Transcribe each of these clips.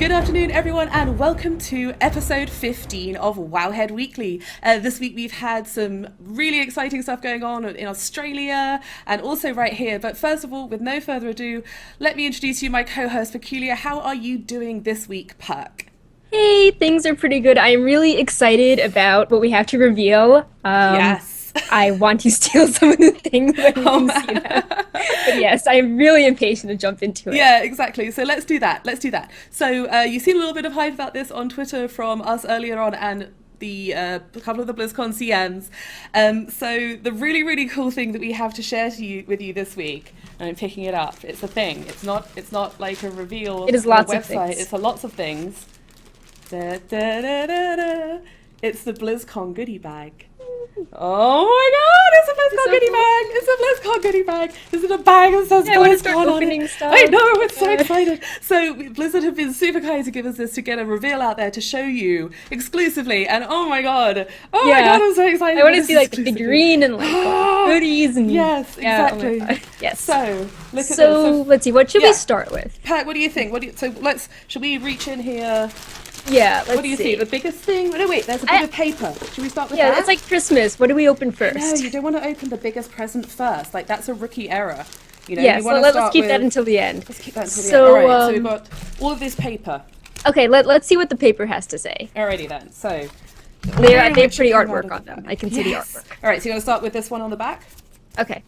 Good afternoon, everyone, and welcome to episode 15 of Wowhead Weekly. This week we've had some really exciting stuff going on in Australia and also right here. But first of all, with no further ado, let me introduce you my co-host, Peculiar. How are you doing this week, Perk? Hey, things are pretty good. I'm really excited about what we have to reveal. Yes. I want to steal some of the things when we Oh, can see them. But yes, I'm really impatient to jump into it. yeah, exactly. So let's do that. Let's do that. So you've seen a little bit of hype about this on Twitter from us earlier on and the couple of the BlizzCon CMs. So the really, really cool thing that we have to share with you this week, and I'm picking it up. It's a thing. It's not like a reveal. It is on a lots of website. things. It's a lots of things. Da, da, da, da, da. It's the BlizzCon goodie bag. Oh my god, it's a BlizzCon goodie bag! It's a BlizzCon goodie bag! Is it a bag that says I want to start BlizzCon on opening it? stuff. I know, I'm so excited! So Blizzard have been super kind to give us this to get a reveal out there to show you exclusively, and oh my god, I'm so excited! I want to This see is like the figurine and like all the goodies and yes, yeah, oh my exactly. God. Yes. So look at So this. let's see. What should yeah. we start with? Pat, what do you think? Should we reach in here? Yeah. Let's What do you see? The biggest thing? No, wait. There's a bit of paper. Should we start with Yeah, that? it's like Christmas. What do we open first? No, you don't want to open the biggest present first. Like, that's a rookie error. You know, Yeah. you So want to let's start keep with... that until the end. Let's keep that until the So, end. All right, so we've got all of this paper. Okay. Let's see what the paper has to say. Alrighty then. So They have pretty artwork on them. I can see the yes. artwork. All right, so you're going to start with this one on the back. Okay.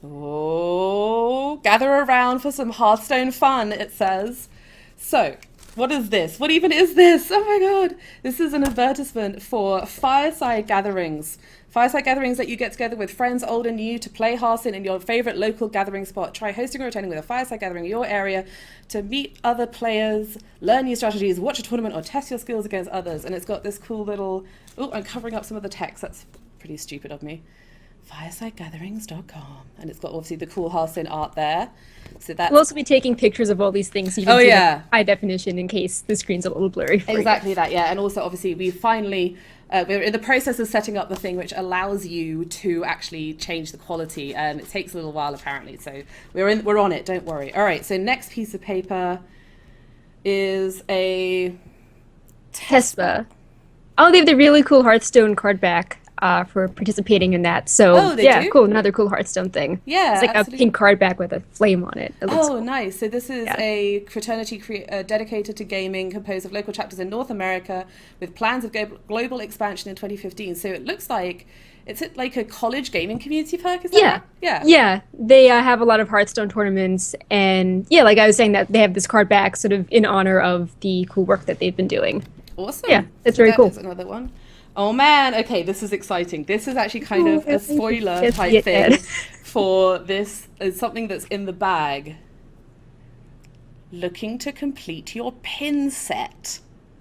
Oh, gather around for some Hearthstone fun, it says. So, what is this? What even is this? Oh my god. This is an advertisement for fireside gatherings. Fireside gatherings that you get together with friends old and new to play Hearthstone in your favorite local gathering spot. Try hosting or attending with a fireside gathering in your area to meet other players, learn new strategies, watch a tournament, or test your skills against others. And it's got this cool little... Oh, I'm covering up some of the text. That's pretty stupid of me. firesidegatherings.com, and it's got obviously the cool Hearthstone art there. So that's We'll also be taking pictures of all these things so you can see them high definition in case the screen's a little blurry for exactly that, yeah. And also obviously we finally we're in the process of setting up the thing which allows you to actually change the quality, and it takes a little while apparently. So we're on it. Don't worry. All right. So next piece of paper is a Tespa. Oh, they have the really cool Hearthstone card back for participating in that. So they yeah, do? cool. Another cool Hearthstone thing. Yeah, It's like absolutely. a pink card back with a flame on it. It looks Oh, cool. nice. So this is a fraternity dedicated to gaming, composed of local chapters in North America with plans of global expansion in 2015. So it looks like it's like a college gaming community, Perk, is that Yeah. right? Yeah. Yeah, they have a lot of Hearthstone tournaments, and yeah, like I was saying, that they have this card back sort of in honor of the cool work that they've been doing. Awesome. Yeah, it's So very that cool. is another one. Oh man, okay, this is exciting. This is actually kind of a spoiler Yes, type yes. thing for this. It's something that's in the bag. Looking to complete your pin set.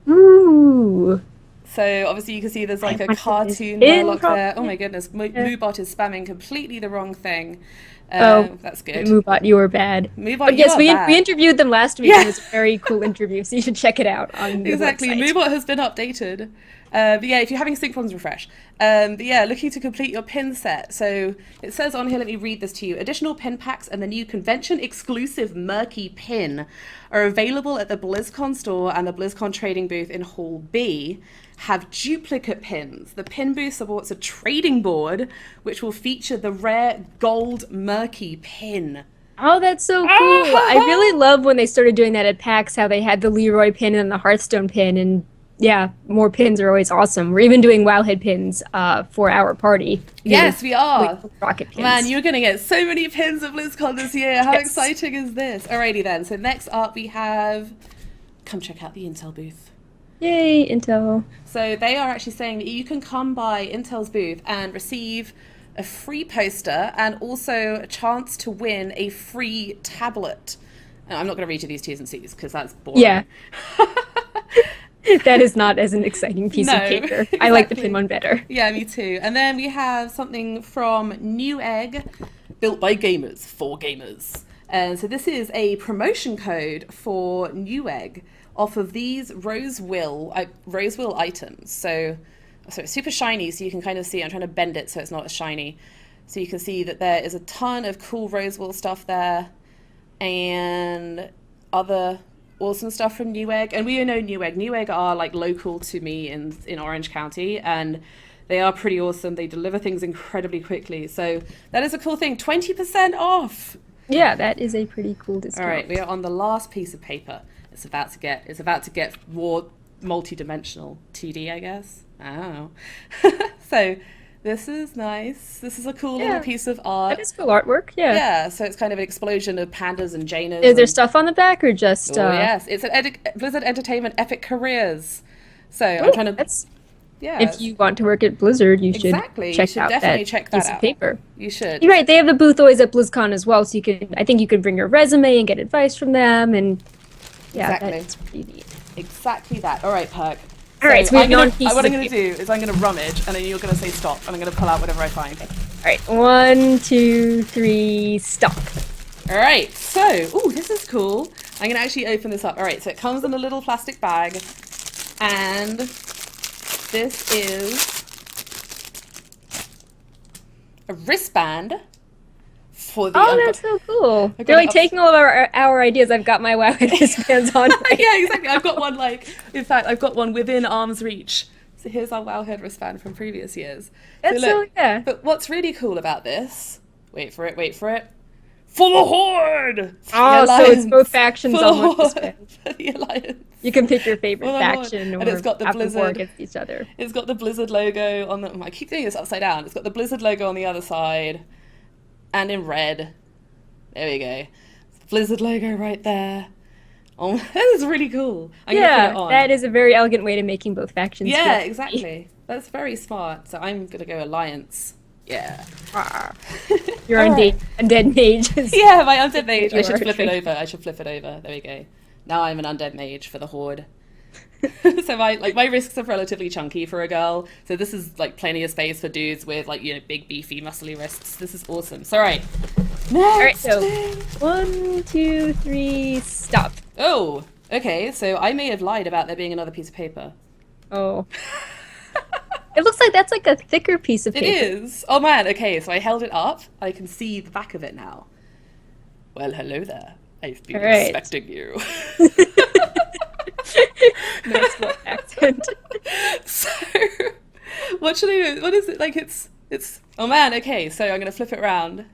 Ooh. So obviously you can see there's like a want this cartoon pin Murloc there. Oh from- my goodness, Moobot is spamming completely the wrong thing. Oh, That's good. Moobot, you were bad. Moobot, But you yes, are we bad. interviewed them last week, Yeah. and it was a very cool interview, so you should check it out on the Exactly, website. Moobot has been updated. But yeah, if you're having sync problems, refresh. But yeah, looking to complete your pin set. So it says on here, let me read this to you. Additional pin packs and the new convention exclusive Murky pin are available at the BlizzCon store and the BlizzCon trading booth in Hall B. Have duplicate pins. The pin booth supports a trading board which will feature the rare gold Murky pin. Oh, that's so cool. I really love when they started doing that at PAX, how they had the Leroy pin and the Hearthstone pin, and yeah, more pins are always awesome. We're even doing Wowhead pins for our party. Yes, we are. Like rocket pins. Man, you're going to get so many pins of BlizzCon this year. How Yes. exciting is this? Alrighty then. So next up we have... Come check out the Intel booth. Yay, Intel. So they are actually saying that you can come by Intel's booth and receive a free poster and also a chance to win a free tablet. I'm not going to read you these T's and C's because that's boring. Yeah. That is not as an exciting piece No, of paper. I like the exactly. pin one better. Yeah, me too. And then we have something from Newegg, built by gamers, for gamers. And so this is a promotion code for Newegg off of these Rosewill items. So it's super shiny, so you can kind of see. I'm trying to bend it so it's not as shiny. So you can see that there is a ton of cool Rosewill stuff there, and other awesome stuff from Newegg, and we know Newegg. Newegg are like local to me in Orange County, and they are pretty awesome. They deliver things incredibly quickly, so that is a cool thing. 20% off. Yeah, that is a pretty cool discount. All right, we are on the last piece of paper. It's about to get more multi-dimensional 2D, I guess. I don't know. So this is nice. This is a cool little piece of art. That is cool artwork, yeah. Yeah, so it's kind of an explosion of pandas and Janas. Is there stuff on the back or just... Oh, yes. It's an Blizzard Entertainment Epic Careers. So I'm trying to... Yeah. If you want to work at Blizzard, you should check out definitely that check that piece out. of paper. You should. You're right. They have the booth always at BlizzCon as well, so I think you could bring your resume and get advice from them, and that's pretty neat. Exactly that. All right, Perk. All right, so what I'm going to do is I'm going to rummage, and then you're going to say stop, and I'm going to pull out whatever I find. Okay. All right, 1, 2, 3, stop. All right, so, this is cool. I'm going to actually open this up. All right, so it comes in a little plastic bag, and this is a wristband for the... Oh, that's so cool. They're like taking all of our ideas. I've got my Wowhead wristbands on. Yeah, exactly. I've got one in fact, I've got one within arm's reach. So here's our Wowhead wristband from previous years. That's yeah. But what's really cool about this, wait for it. For the Horde! Oh, so it's both factions on one wristband. For the Alliance. You can pick your favorite faction, or and it's got the Blizzard against each other. It's got the Blizzard logo on the... I keep doing this upside down. It's got the Blizzard logo on the other side, and in red. There we go. Blizzard logo right there. Oh, that is really cool. I'm gonna put it on. That is a very elegant way to making both factions. Yeah, exactly. That's very smart. So I'm gonna go Alliance. Yeah. Your undead mage. Yeah, my undead mage. I should flip it over. There we go. Now I'm an undead mage for the Horde. So my wrists are relatively chunky for a girl. So this is like plenty of space for dudes with big beefy muscly wrists. This is awesome. So right. Next. All right, so 1, 2, 3, stop. Oh, okay. So I may have lied about there being another piece of paper. Oh. It looks like that's like a thicker piece of paper. It is. Oh man. Okay, so I held it up. I can see the back of it now. Well, hello there. I've been expecting you. Nice little accent. So, what should I do? What is it? Like it's... Oh man, okay, so I'm going to flip it around.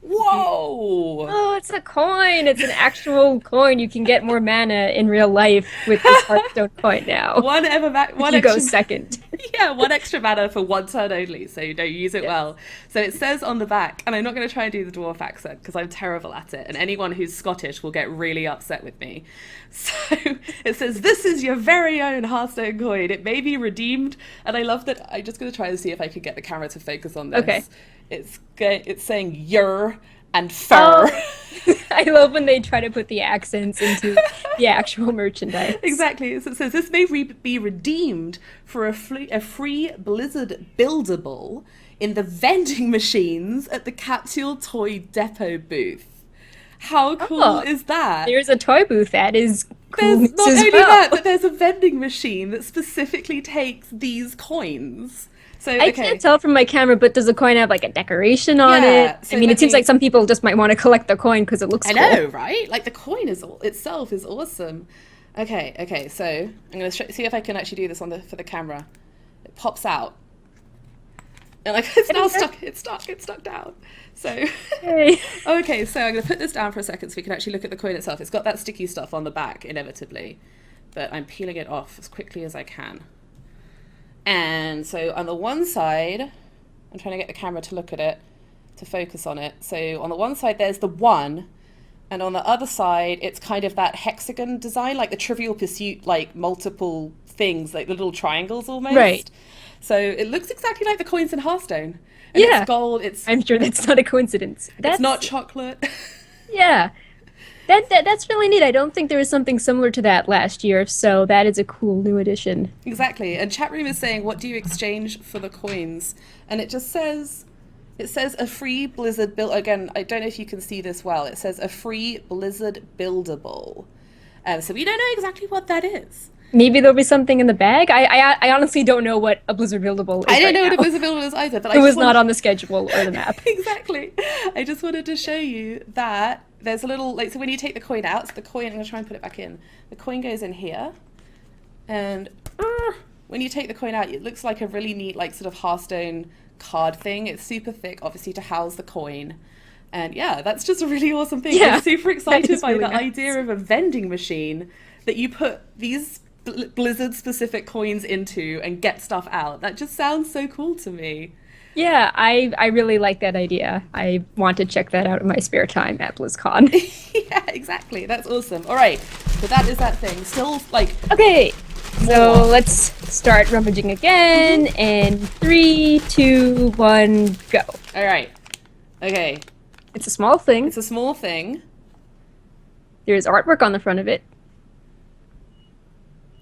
Whoa! Oh, it's a coin. It's an actual coin. You can get more mana in real life with this Hearthstone coin now. One extra... go second. Yeah, 1 extra mana for 1 turn only, so use it well. So it says on the back, and I'm not going to try and do the dwarf accent because I'm terrible at it, and anyone who's Scottish will get really upset with me. So it says, "This is your very own Hearthstone coin. It may be redeemed," and I love that. I'm just going to try and see if I can get the camera to focus on this. Okay. It's saying "yer" and "fur." Oh. I love when they try to put the accents into the actual merchandise. Exactly. So it says this may be redeemed for a free Blizzard buildable in the vending machines at the Capsule Toy Depot booth. How cool is that? There's a toy booth that is cool. There's not only that, but there's a vending machine that specifically takes these coins. So, I can't tell from my camera, but does the coin have like a decoration on it? So I mean, it seems like some people just might want to collect the coin because it looks cool. I know, right? Like the coin itself is awesome. Okay, so I'm going to see if I can actually do this for the camera. It pops out. And like it's now stuck. It's stuck down. So okay, so I'm going to put this down for a second so we can actually look at the coin itself. It's got that sticky stuff on the back, inevitably, but I'm peeling it off as quickly as I can. And so on the one side, I'm trying to get the camera to look at it, to focus on it. So on the one side, there's the 1, and on the other side, it's kind of that hexagon design, like the Trivial Pursuit, like multiple things, like the little triangles almost. Right. So it looks exactly like the coins in Hearthstone. And yeah. It's gold. I'm sure that's not a coincidence. It's not chocolate. Yeah. That's really neat. I don't think there was something similar to that last year, so that is a cool new addition. Exactly. And chat room is saying, what do you exchange for the coins? And it just says, a free Blizzard build. Again, I don't know if you can see this well. It says a free Blizzard buildable. So we don't know exactly what that is. Maybe there'll be something in the bag. I honestly don't know what a Blizzard buildable is. I don't know what a Blizzard buildable is either. But it was not on the schedule or the map. Exactly. I just wanted to show you that there's a little, like, so when you take the coin out, so the coin, I'm going to try and put it back in. The coin goes in here. And when you take the coin out, it looks like a really neat, like, sort of Hearthstone card thing. It's super thick, obviously, to house the coin. And yeah, that's just a really awesome thing. Yeah, I'm super excited by really the idea of a vending machine that you put these Blizzard-specific coins into and get stuff out. That just sounds so cool to me. Yeah, I really like that idea. I want to check that out in my spare time at BlizzCon. Yeah, exactly. That's awesome. All right, so that is that thing. Still, like... Okay, so more. let's start rummaging again, and 3, 2, 1, go. All right. Okay. It's a small thing. It's a small thing. There's artwork on the front of it.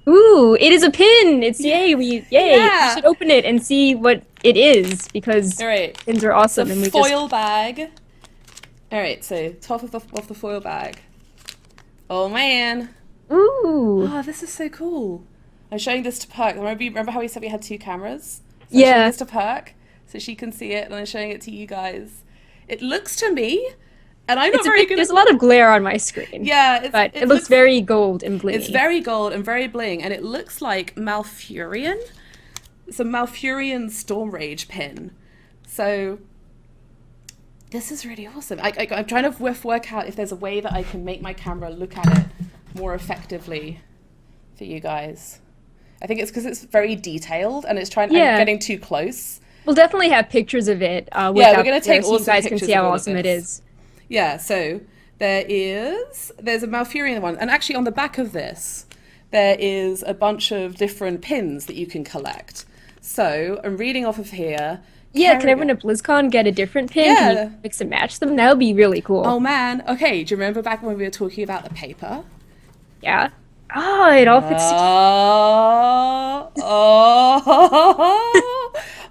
Ooh, it is a pin! It's yay! Yay! Yeah. We should open it and see what it is, because All right. pins are awesome. It's And a we foil bag. All right, so top of the foil bag. Oh, man. Ooh. Oh, this is so cool. I'm showing this to Perk. Remember how we said we had 2 cameras? So I'm showing Yeah. this to Perk so she can see it, and I'm showing it to you guys. It looks to me, and I'm not very good. There's a lot of glare on my screen. Yeah, but it looks very gold and blingy. It's very gold and very bling, and it looks like Malfurion. It's a Malfurion Storm Rage pin. So this is really awesome. I'm trying to work out if there's a way that I can make my camera look at it more effectively for you guys. I think it's because it's very detailed and it's I'm getting too close. We'll definitely have pictures of it. Yeah, we're going to take so awesome you guys can pictures see of how all of awesome it this. is. Yeah, so there's a Malfurion one, and actually on the back of this there is a bunch of different pins that you can collect. So I'm reading off of here. Yeah, can everyone at BlizzCon get a different pin? Yeah. Can you mix and match them? That would be really cool. Oh man, okay, do you remember back when we were talking about the paper? Yeah. Oh, it all fits together.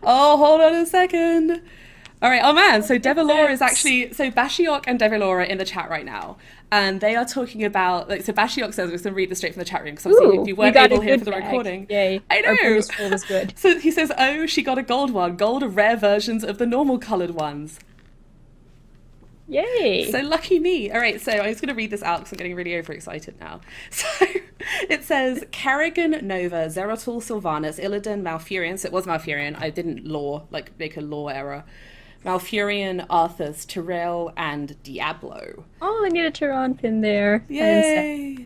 Oh, hold on a second. All right, oh man, so Devilora is actually, so Bashiok and Devilora are in the chat right now. And they are talking about, like, so Bashiok says, we're going to read this straight from the chat room, because obviously you weren't able here for the recording. Yay. I know. Our bonus roll was good. So he says, oh, she got a gold one. Gold are rare versions of the normal coloured ones. Yay. So lucky me. All right, so I'm just going to read this out because I'm getting really overexcited now. So it says, Kerrigan, Nova, Zeratul, Sylvanas, Illidan, Malfurion. So it was Malfurion. I didn't make a lore error. Malfurion, Arthas, Tyrell, and Diablo. Oh, I need a Turon pin there. Yay!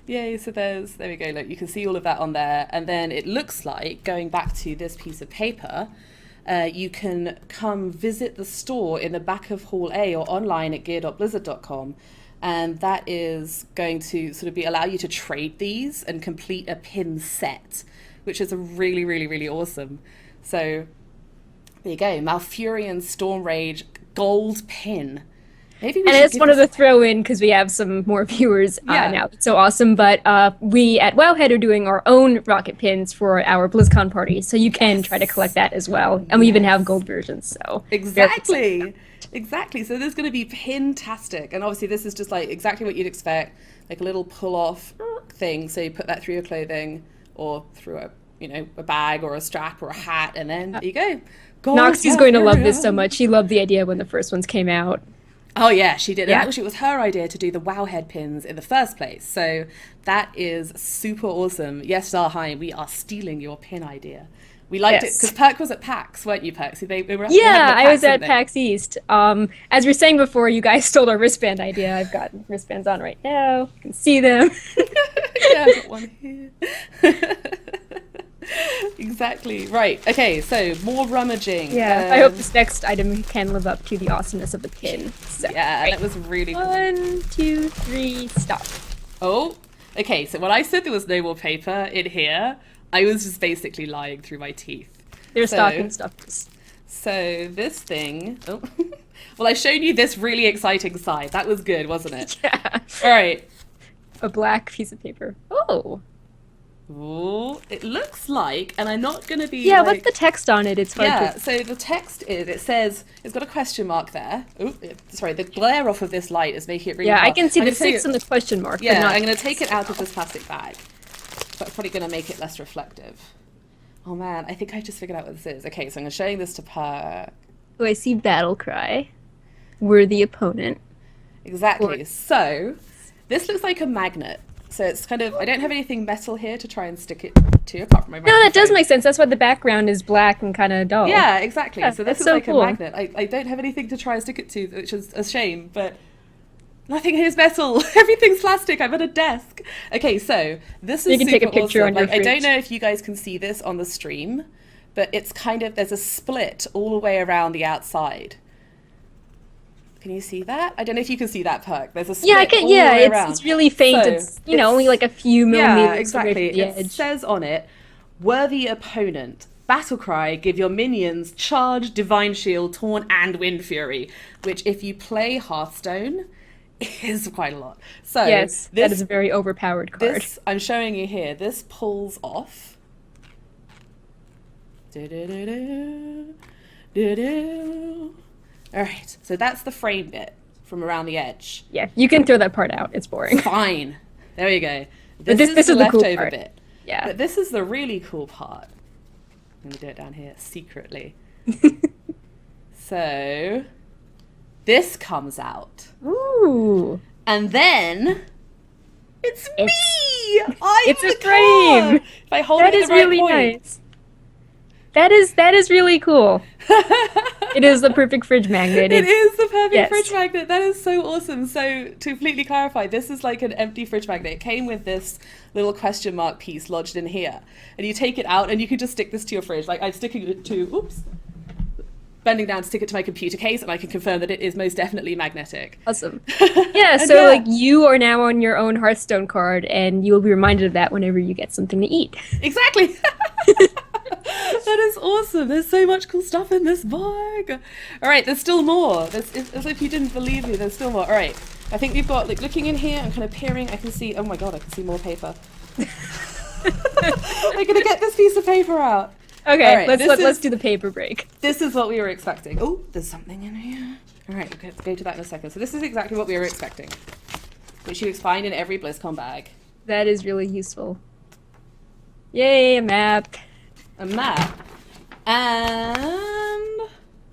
Yay, so there we go. Look, you can see all of that on there. And then it looks like, going back to this piece of paper, you can come visit the store in the back of Hall A or online at gear.blizzard.com. And that is going to sort of allow you to trade these and complete a pin set, which is a really, really, really awesome. So there you go, Malfurion Storm Rage gold pin. Maybe we and should I just wanted to throw in, because we have some more viewers now. It's so awesome. But we at Wowhead are doing our own rocket pins for our BlizzCon party, so you can try to collect that as well. And we even have gold versions. So exactly. So there's going to be pin-tastic, and obviously this is just like exactly what you'd expect, like a little pull-off thing. So you put that through your clothing or through a bag or a strap or a hat, and then there you go. Noxie's going to love this so much. She loved the idea when the first ones came out. Oh yeah, she did. Yeah. And actually, it was her idea to do the Wowhead pins in the first place. So that is super awesome. Yes, Darheim, we are stealing your pin idea. We liked it because Perk was at PAX, weren't you, Perk? So they were. I was at PAX East. As we were saying before, you guys stole our wristband idea. I've got wristbands on right now. You can see them. Yeah, I've got one here. Exactly. Right. Okay, so more rummaging. Yeah, I hope this next item can live up to the awesomeness of the pin. So, yeah, that was really cool. 1, 2, 3, stop. Oh, okay, so when I said there was no more paper in here, I was just basically lying through my teeth. They're stocking stuffers. So this thing... Oh. Well, I've shown you this really exciting side. That was good, wasn't it? Yeah. All right. A black piece of paper. Oh. Ooh, it looks like, and I'm not going to be what's the text on it? It's hard to... so the text is, it says, it's got a question mark there. Oh, sorry, the glare off of this light is making it really hard. I can see the 6 and the question mark. Yeah, but not I'm going to take it out of this plastic bag. But I'm probably going to make it less reflective. Oh man, I think I just figured out what this is. Okay, so I'm showing this to Per. Oh, I see battle cry. We're the opponent. Exactly. So this looks like a magnet. So it's kind of, I don't have anything metal here to try and stick it to, apart from my microphone. No, that does make sense. That's why the background is black and kind of dull. Yeah, exactly. Yeah, so this is so like cool. a magnet. I don't have anything to try and stick it to, which is a shame, but nothing here is metal. Everything's plastic. I'm at a desk. Okay, so this is You can take a super picture awesome. on your Like, I don't fridge. know if you guys can see this on the stream, but it's kind of, there's a split all the way around the outside. Can you see that? I don't know if you can see that, Perk. There's a split Yeah, I can. all the Yeah, way around. it's really faint. So, it's only like a few millimeters yeah, away exactly. from the It edge. says on it, worthy opponent. Battle cry, give your minions charge, divine shield, taunt, and wind fury. Which, if you play Hearthstone, is quite a lot. So Yes, that this, is a very overpowered card. this I'm showing you here. This pulls off. Do-do-do-do, do-do. All right, so that's the frame bit from around the edge. Yeah, you can throw that part out. It's boring. Fine. There we go. But This this is the is the cool leftover part. bit. Yeah. But this is the really cool part. Let me do it down here secretly. So this comes out. Ooh. And then it's me! It's I'm a the frame. card! If I hold That it at is the right really point. nice. That is really cool. It is the perfect fridge magnet. It is the perfect yes. fridge magnet. That is so awesome. So to completely clarify, this is like an empty fridge magnet. It came with this little question mark piece lodged in here. And you take it out and you can just stick this to your fridge. Like I'm sticking it to, bending down to stick it to my computer case, and I can confirm that it is most definitely magnetic. Awesome. Yeah, And so like you are now on your own Hearthstone card, and you will be reminded of that whenever you get something to eat. Exactly. That is awesome. There's so much cool stuff in this book. All right, there's still more. As if you didn't believe me, there's still more. All right, I think we've got, like, looking in here and kind of peering, I can see, oh my god, I can see more paper. We're gonna get this piece of paper out. Okay, All right, let's do the paper break. This is what we were expecting. Oh, there's something in here. All right, we'll go to that in a second. So this is exactly what we were expecting, which you find in every Blizzcon bag. That is really useful. Yay, a map. A map and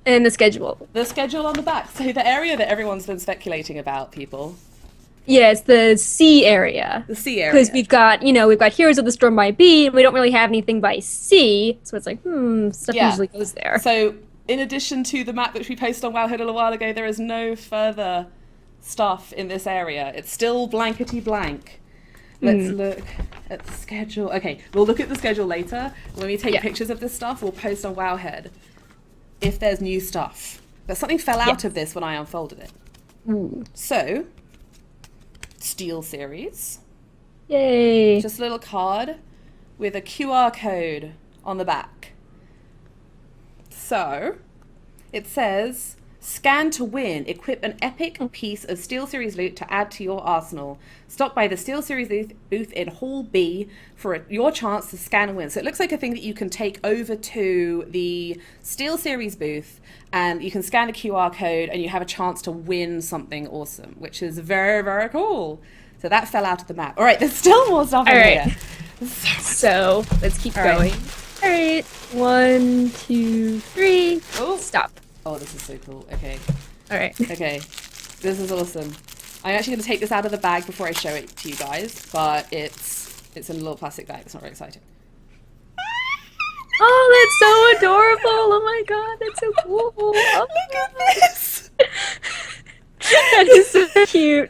And the schedule. the schedule on the back. So the area that everyone's been speculating about, people. Yeah, it's the sea area. The sea area. Because we've got Heroes of the Storm by B, and we don't really have anything by sea, so it's like, stuff Yeah. usually goes there. So in addition to the map which we posted on Wowhead a little while ago, there is no further stuff in this area. It's still blankety blank. Let's look at the schedule. Okay, we'll look at the schedule later. When we take pictures of this stuff, we'll post on Wowhead if there's new stuff. But something fell out of this when I unfolded it. Ooh. So, Steel Series. Yay. Just a little card with a QR code on the back. So, it says, scan to win. Equip an epic piece of Steel Series loot to add to your arsenal. Stop by the Steel Series booth in Hall B for your chance to scan and win. So it looks like a thing that you can take over to the Steel Series booth, and you can scan the QR code and you have a chance to win something awesome, which is very, very cool. So that fell out of the map. All right, there's still more stuff in here. So let's keep All right. going. All right, 1, 2, 3. Oh. Stop. Oh, this is so cool. Okay. All right. Okay, this is awesome. I'm actually going to take this out of the bag before I show it to you guys, but it's in a little plastic bag. It's not very exciting. Oh, that's so adorable! Oh my god, that's so cool! Oh, Look at this! that is so cute.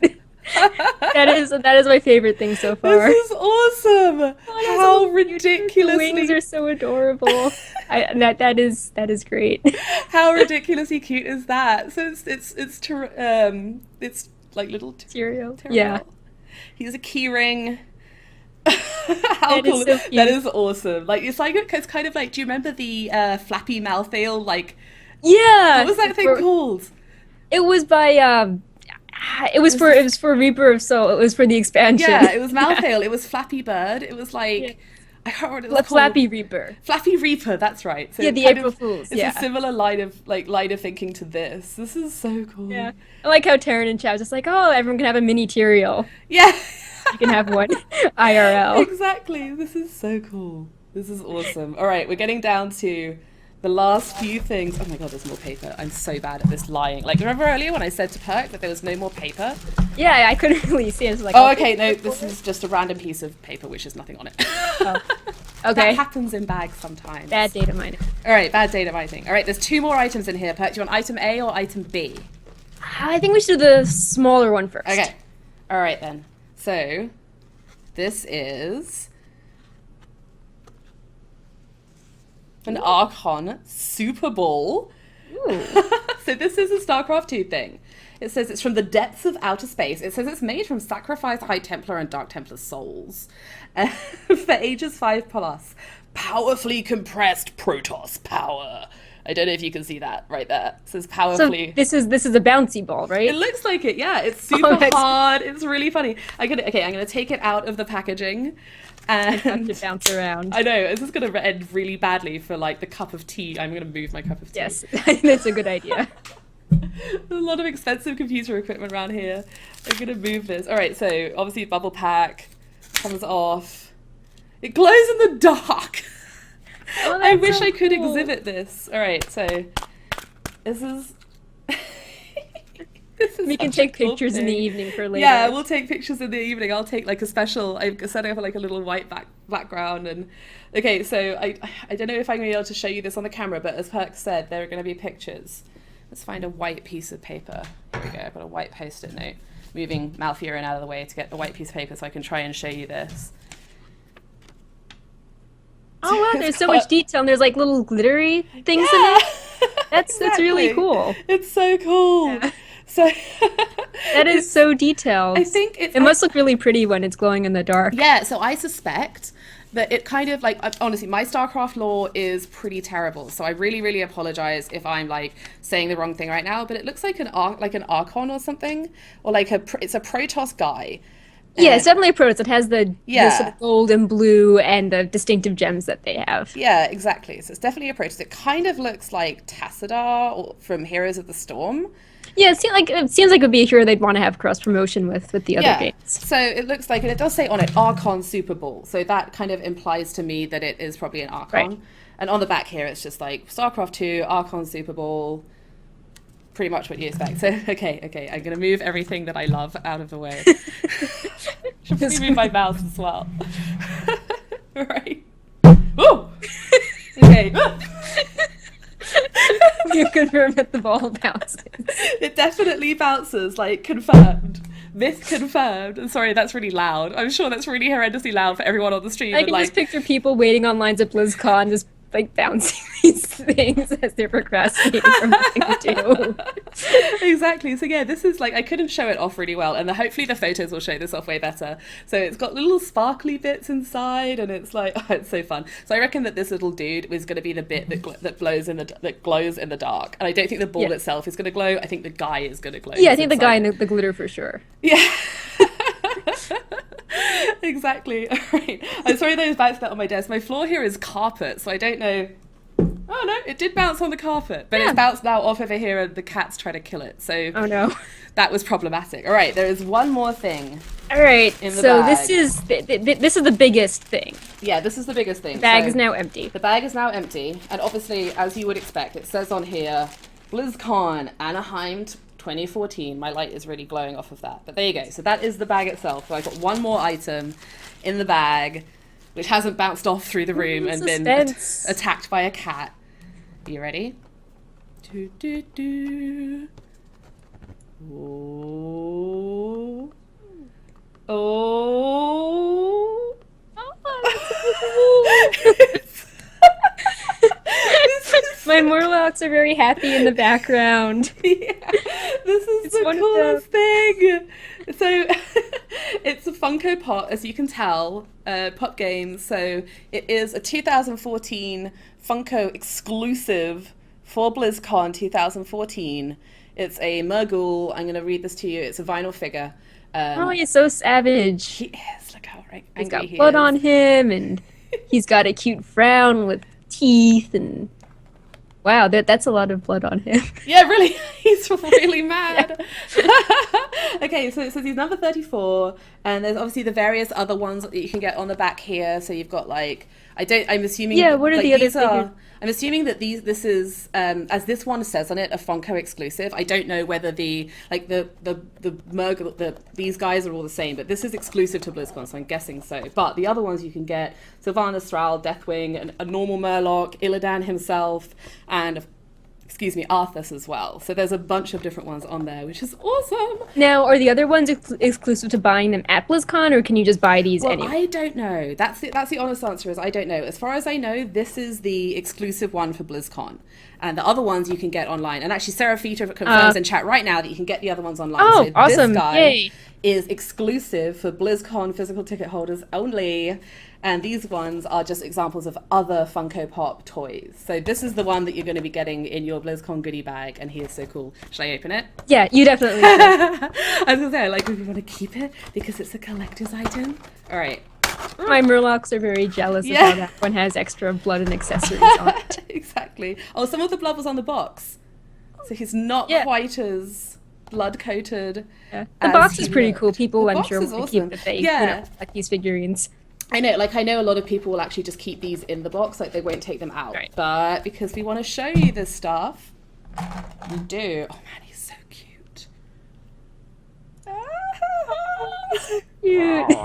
That is my favorite thing so far. This is awesome! Oh, How so cute. The ridiculously... wings are so adorable. That is great. How ridiculously cute is that? So it's like little Cereal. Terrible. Yeah. He's a key ring. How That is cool! so cute. That is awesome. Like it's kind of like. Do you remember the Flappy Malthael? Like Yeah. what was that thing called? It was by it was for Reaper of Soul. It was for the expansion. Yeah, it was Malthael. It was Flappy Bird. It was like. Yeah. I can't remember what it was called. Flappy Reaper. Flappy Reaper, that's right. So Yeah, the kind April of- Fools, It's yeah. a similar line of thinking to this. This is so cool. Yeah. I like how Taryn and Chad just like, oh, everyone can have a mini Tyrael. Yeah. You can have one IRL. Exactly. This is so cool. This is awesome. All right, we're getting down to The last few things. Oh my god, there's more paper. I'm so bad at this lying. Like, remember earlier when I said to Perk that there was no more paper? Yeah, I couldn't really see it. I was like, oh, okay, no, this is just a random piece of paper which has nothing on it. Oh. Okay. That happens in bags sometimes. Bad data mining. Alright, bad data mining. Alright, there's 2 more items in here. Perk, do you want item A or item B? I think we should do the smaller one first. Okay. Alright then. So, this is an Archon Super Ball. Ooh. So this is a StarCraft 2 thing. It says it's from the depths of outer space. It says it's made from sacrificed High Templar and Dark Templar souls. For ages 5+. Powerfully compressed Protoss power. I don't know if you can see that right there. It says powerfully. So this is a bouncy ball, right? It looks like it, yeah. It's super hard. It's really funny. I'm gonna take it out of the packaging. And have to bounce around. I know, this is going to end really badly for like the cup of tea. I'm going to move my cup of tea. Yes, that's a good idea. There's a lot of expensive computer equipment around here. I'm going to move this. All right, so obviously bubble pack comes off. It glows in the dark. Oh, I wish so I could cool. exhibit this. All right, so this is... We can take pictures in the evening for later. Yeah, we'll take pictures in the evening. I'll take like a special, I'm setting up like a little white background. And okay, so I don't know if I'm going to be able to show you this on the camera, but as Perk said, there are going to be pictures. Let's find a white piece of paper. Here we go, I've got a white post-it note. Moving Malfurion out of the way to get the white piece of paper so I can try and show you this. Oh wow, there's so much detail and there's like little glittery things in it. That's really cool. It's so cool. Yeah. So that is so detailed. I think it must look really pretty when it's glowing in the dark. Yeah, so I suspect that it kind of like, honestly, my StarCraft lore is pretty terrible. So I really, really apologize if I'm like saying the wrong thing right now, but it looks like an Archon or something, or like it's a Protoss guy. Yeah, it's definitely a Protoss. It has the sort of gold and blue and the distinctive gems that they have. Yeah, exactly. So it's definitely a Protoss. It kind of looks like Tassadar from Heroes of the Storm. Yeah, it seems like it would be a hero they'd want to have cross promotion with the other games. So it looks like, and it does say on it Archon Super Ball. So that kind of implies to me that it is probably an Archon. Right. And on the back here, it's just like StarCraft 2, Archon Super Ball. Pretty much what you expect. So okay, I'm gonna move everything that I love out of the way. Should probably move my mouse as well. Right. Oh. Okay. You confirm that the ball bounces. It definitely bounces, like confirmed. Myth confirmed. I'm sorry, that's really loud. I'm sure that's really horrendously loud for everyone on the stream. I can just picture people waiting on lines at BlizzCon just like bouncing these things as they're procrastinating from nothing to do. Exactly. So yeah, this is like, I couldn't show it off really well, and hopefully the photos will show this off way better. So it's got little sparkly bits inside, and it's like, oh, it's so fun. So I reckon that this little dude is going to be the bit that glows in the dark. And I don't think the ball itself is going to glow. I think the guy is going to glow. Yeah, I think the guy in the glitter for sure. Yeah. Exactly. All right. I'm sorry those bounced that on my desk. My floor here is carpet, so I don't know. Oh no, it did bounce on the carpet, but it's bounced now off over here, and the cats try to kill it. So oh no, that was problematic. All right, there is one more thing. All right, in the so bag. this is the biggest thing. Yeah, this is the biggest thing. The bag is now empty. The bag is now empty, and obviously, as you would expect, it says on here, BlizzCon Anaheim 2014. My light is really glowing off of that, but there you go. So that is the bag itself. So I've got one more item in the bag, which hasn't bounced off through the room and been attacked by a cat. Are you ready? Do, do, do. Oh. Oh. My Morlocks are very happy in the background. Yeah, this is the coolest thing. So it's a Funko Pop, as you can tell, Pop Games. So it is a 2014 Funko exclusive for BlizzCon 2014. It's a Murgle. I'm going to read this to you. It's a vinyl figure. Oh, he's so savage. He is. Look how angry he's got blood on him, and he's got a cute frown with teeth, and Wow, that's a lot of blood on him. Yeah, really, he's really mad. Okay, so it says he's number 34, and there's obviously the various other ones that you can get on the back here. So you've got like, I'm assuming. Yeah, what are like, the other these are, figures? I'm assuming that this is, as this one says on it, a Funko exclusive. I don't know whether these guys are all the same, but this is exclusive to BlizzCon, so I'm guessing so. But the other ones you can get, Sylvana Stral, Deathwing, a normal Murloc, Illidan himself, and Arthas as well. So there's a bunch of different ones on there, which is awesome. Now, are the other ones exclusive to buying them at BlizzCon, or can you just buy these anywhere? I don't know. That's the honest answer is I don't know. As far as I know, this is the exclusive one for BlizzCon. And the other ones you can get online. And actually, Seraphita confirms in chat right now that you can get the other ones online. Oh, so awesome. This guy Yay. is exclusive for BlizzCon physical ticket holders only. And these ones are just examples of other Funko Pop toys. So this is the one that you're going to be getting in your BlizzCon goodie bag, and he is so cool. Should I open it? Yeah, you definitely should. I was going to say, like, if you want to keep it because it's a collector's item. All right. My Murlocs are very jealous of how that one has extra blood and accessories on it. Exactly. Oh, some of the blood was on the box. So he's not quite as blood-coated. Yeah. The box is pretty cool. People, I'm sure, want to keep that they like these figurines. I know a lot of people will actually just keep these in the box, like they won't take them out. Right. But because we want to show you this stuff, we do. Oh man, he's so cute. Cute. He's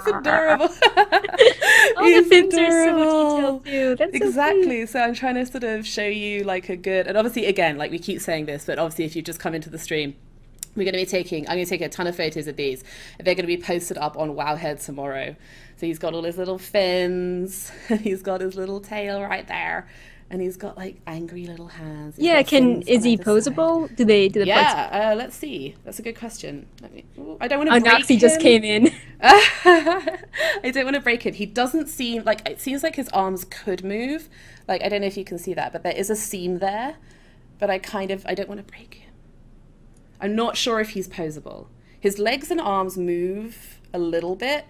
adorable. The fins are so detailed too. That's exactly. So I'm trying to sort of show you like a good, and obviously again, like we keep saying this, but obviously if you just come into the stream, I'm going to take a ton of photos of these. They're going to be posted up on Wowhead tomorrow. So he's got all his little fins. He's got his little tail right there. And he's got like angry little hands. Is he posable? Do the let's see. That's a good question. I don't want to break Noxie him. just came in. I don't want to break him. He doesn't seem like, it seems like his arms could move. Like, I don't know if you can see that, but there is a seam there. But I don't want to break him. I'm not sure if he's posable. His legs and arms move a little bit,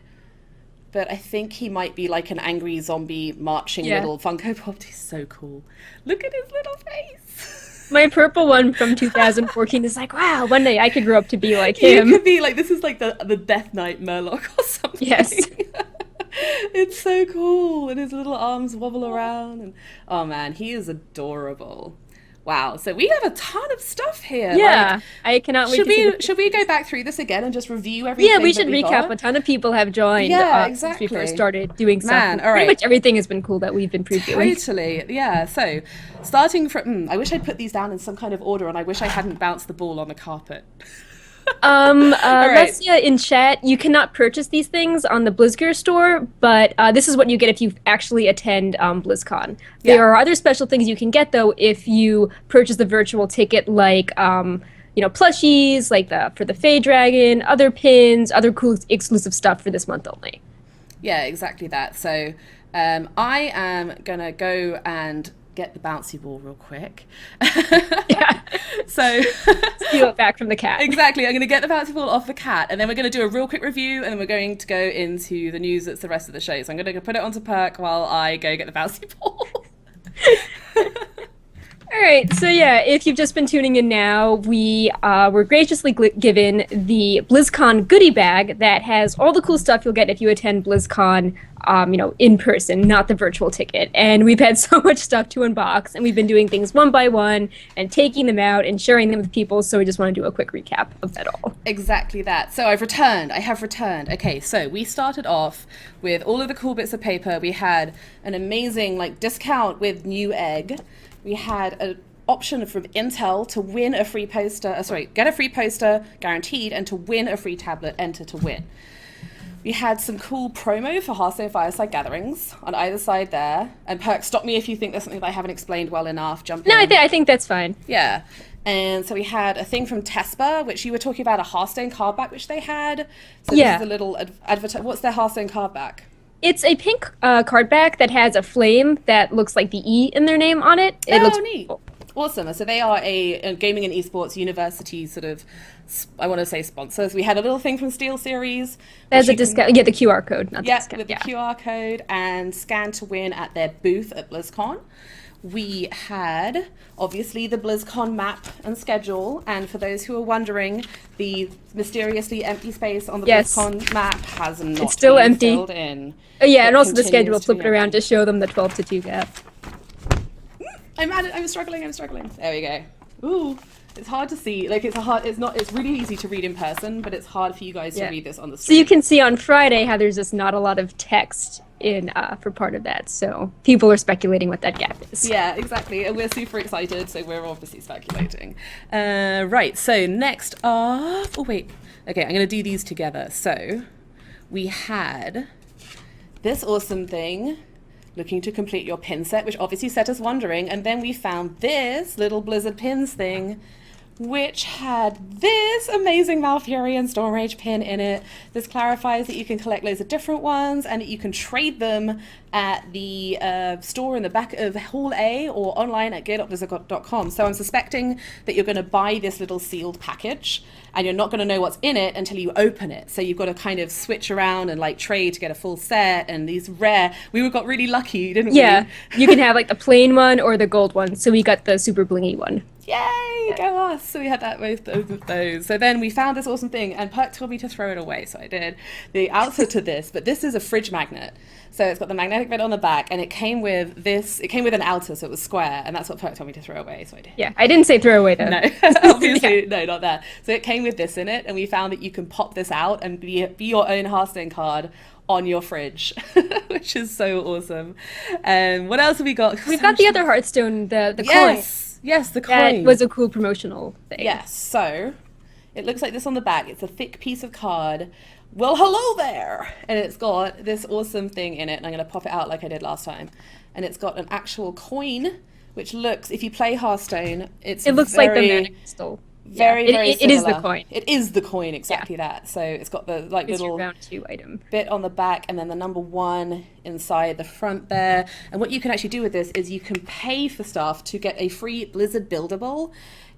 but I think he might be like an angry zombie marching little Funko Pop. He's so cool. Look at his little face. My purple one from 2014 is like, wow, one day I could grow up to be like him. You could be like, this is like the Death Knight Murloc or something. Yes. It's so cool. And his little arms wobble around. And oh man, he is adorable. Wow, so we have a ton of stuff here. Yeah, I cannot wait. Should we go back through this again and just review everything? Yeah, we should recap. A ton of people have joined since we first started doing stuff. Man, all right. Pretty much everything has been cool that we've been previewing. Totally, yeah. So, starting from, I wish I'd put these down in some kind of order, and I wish I hadn't bounced the ball on the carpet. Lesia in chat, you cannot purchase these things on the BlizzGear store, but this is what you get if you actually attend BlizzCon. There are other special things you can get, though, if you purchase the virtual ticket, like, plushies, like for the Fey Dragon, other pins, other cool exclusive stuff for this month only. Yeah, exactly that. So, I am going to go and get the bouncy ball real quick. Yeah. So steal it back from the cat. Exactly. I'm going to get the bouncy ball off the cat, and then we're going to do a real quick review, and then we're going to go into the news that's the rest of the show. So I'm going to put it onto Perk while I go get the bouncy ball. All right, so yeah, if you've just been tuning in now, we were graciously given the BlizzCon goodie bag that has all the cool stuff you'll get if you attend BlizzCon, in person, not the virtual ticket. And we've had so much stuff to unbox, and we've been doing things one by one and taking them out and sharing them with people, so we just want to do a quick recap of that all. Exactly that. So I have returned. Okay, so we started off with all of the cool bits of paper. We had an amazing, discount with New Egg. We had an option from Intel to win a free poster, get a free poster guaranteed, and to win a free tablet, enter to win. We had some cool promo for Hearthstone Fireside Gatherings on either side there. And Perk, stop me if you think there's something that I haven't explained well enough. Jump in. No, I think that's fine. Yeah. And so we had a thing from Tespa, which you were talking about, a Hearthstone card back, which they had. So this is a little advertise. What's their Hearthstone card back? It's a pink card back that has a flame that looks like the E in their name on it. It looks neat. cool. Awesome. So they are a gaming and esports university sort of, I want to say sponsors. We had a little thing from Steel Series. There's a discount. Yeah, the QR code, not the discount. With the QR code and scan to win at their booth at BlizzCon. We had, obviously, the BlizzCon map and schedule. And for those who are wondering, the mysteriously empty space on the BlizzCon map has not it's still been empty. filled in. Oh, yeah, and also the schedule flipped around to show them the 12 to 2 gap. I'm at it. I'm struggling. There we go. Ooh, it's hard to see. Like, it's really easy to read in person, but it's hard for you guys to read this on the screen. So you can see on Friday how there's just not a lot of text in for part of that. So people are speculating what that gap is. Yeah, exactly. And we're super excited, so we're obviously speculating. Right, so next up... Oh, wait. Okay, I'm going to do these together. So we had this awesome thing... looking to complete your pin set, which obviously set us wondering. And then we found this little Blizzard pins thing, which had this amazing Malfurion Storm Rage pin in it. This clarifies that you can collect loads of different ones and that you can trade them at the store in the back of Hall A or online at gear.blizzard.com. So I'm suspecting that you're going to buy this little sealed package and you're not going to know what's in it until you open it. So you've got to kind of switch around and like trade to get a full set, and these rare... We got really lucky, didn't we? Yeah, you can have like the plain one or the gold one. So we got the super blingy one. Yay, go us. So we had that both of those. So then we found this awesome thing, and Perk told me to throw it away, so I did. The answer to this, but this is a fridge magnet. So it's got the magnetic bit on the back, and it came with this. It came with an outer, so it was square, and that's what Perk told me to throw away, so I did. Yeah, I didn't say throw away though. No, obviously, no, not that. So it came with this in it, and we found that you can pop this out and be your own Hearthstone card on your fridge, which is so awesome. What else have we got? We've got the other Hearthstone, the coin. Yes, the coin. That was a cool promotional thing. Yes, so it looks like this on the back. It's a thick piece of card. Well, hello there! And it's got this awesome thing in it, and I'm going to pop it out like I did last time. And it's got an actual coin, which looks, if you play Hearthstone, it looks like the Mana Crystal. Very similar. It is the coin. It is the coin, exactly that. So it's got the little round 2 item bit on the back, and then the number 1 inside the front there. And what you can actually do with this is you can pay for stuff to get a free Blizzard buildable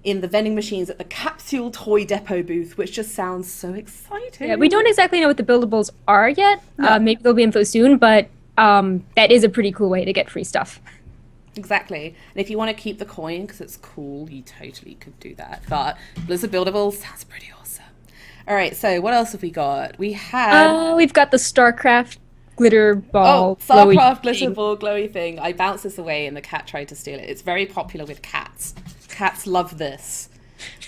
in the vending machines at the Capsule Toy Depot booth, which just sounds so exciting. Yeah, we don't exactly know what the buildables are yet. No. Maybe there'll be info soon, but that is a pretty cool way to get free stuff. Exactly. And if you want to keep the coin because it's cool, you totally could do that. But Blizzard buildables sounds pretty awesome. All right, so what else have we got? We've got the StarCraft glitter ball. Oh, StarCraft glitter ball glowy thing. I bounced this away and the cat tried to steal it. It's very popular with cats. Cats love this.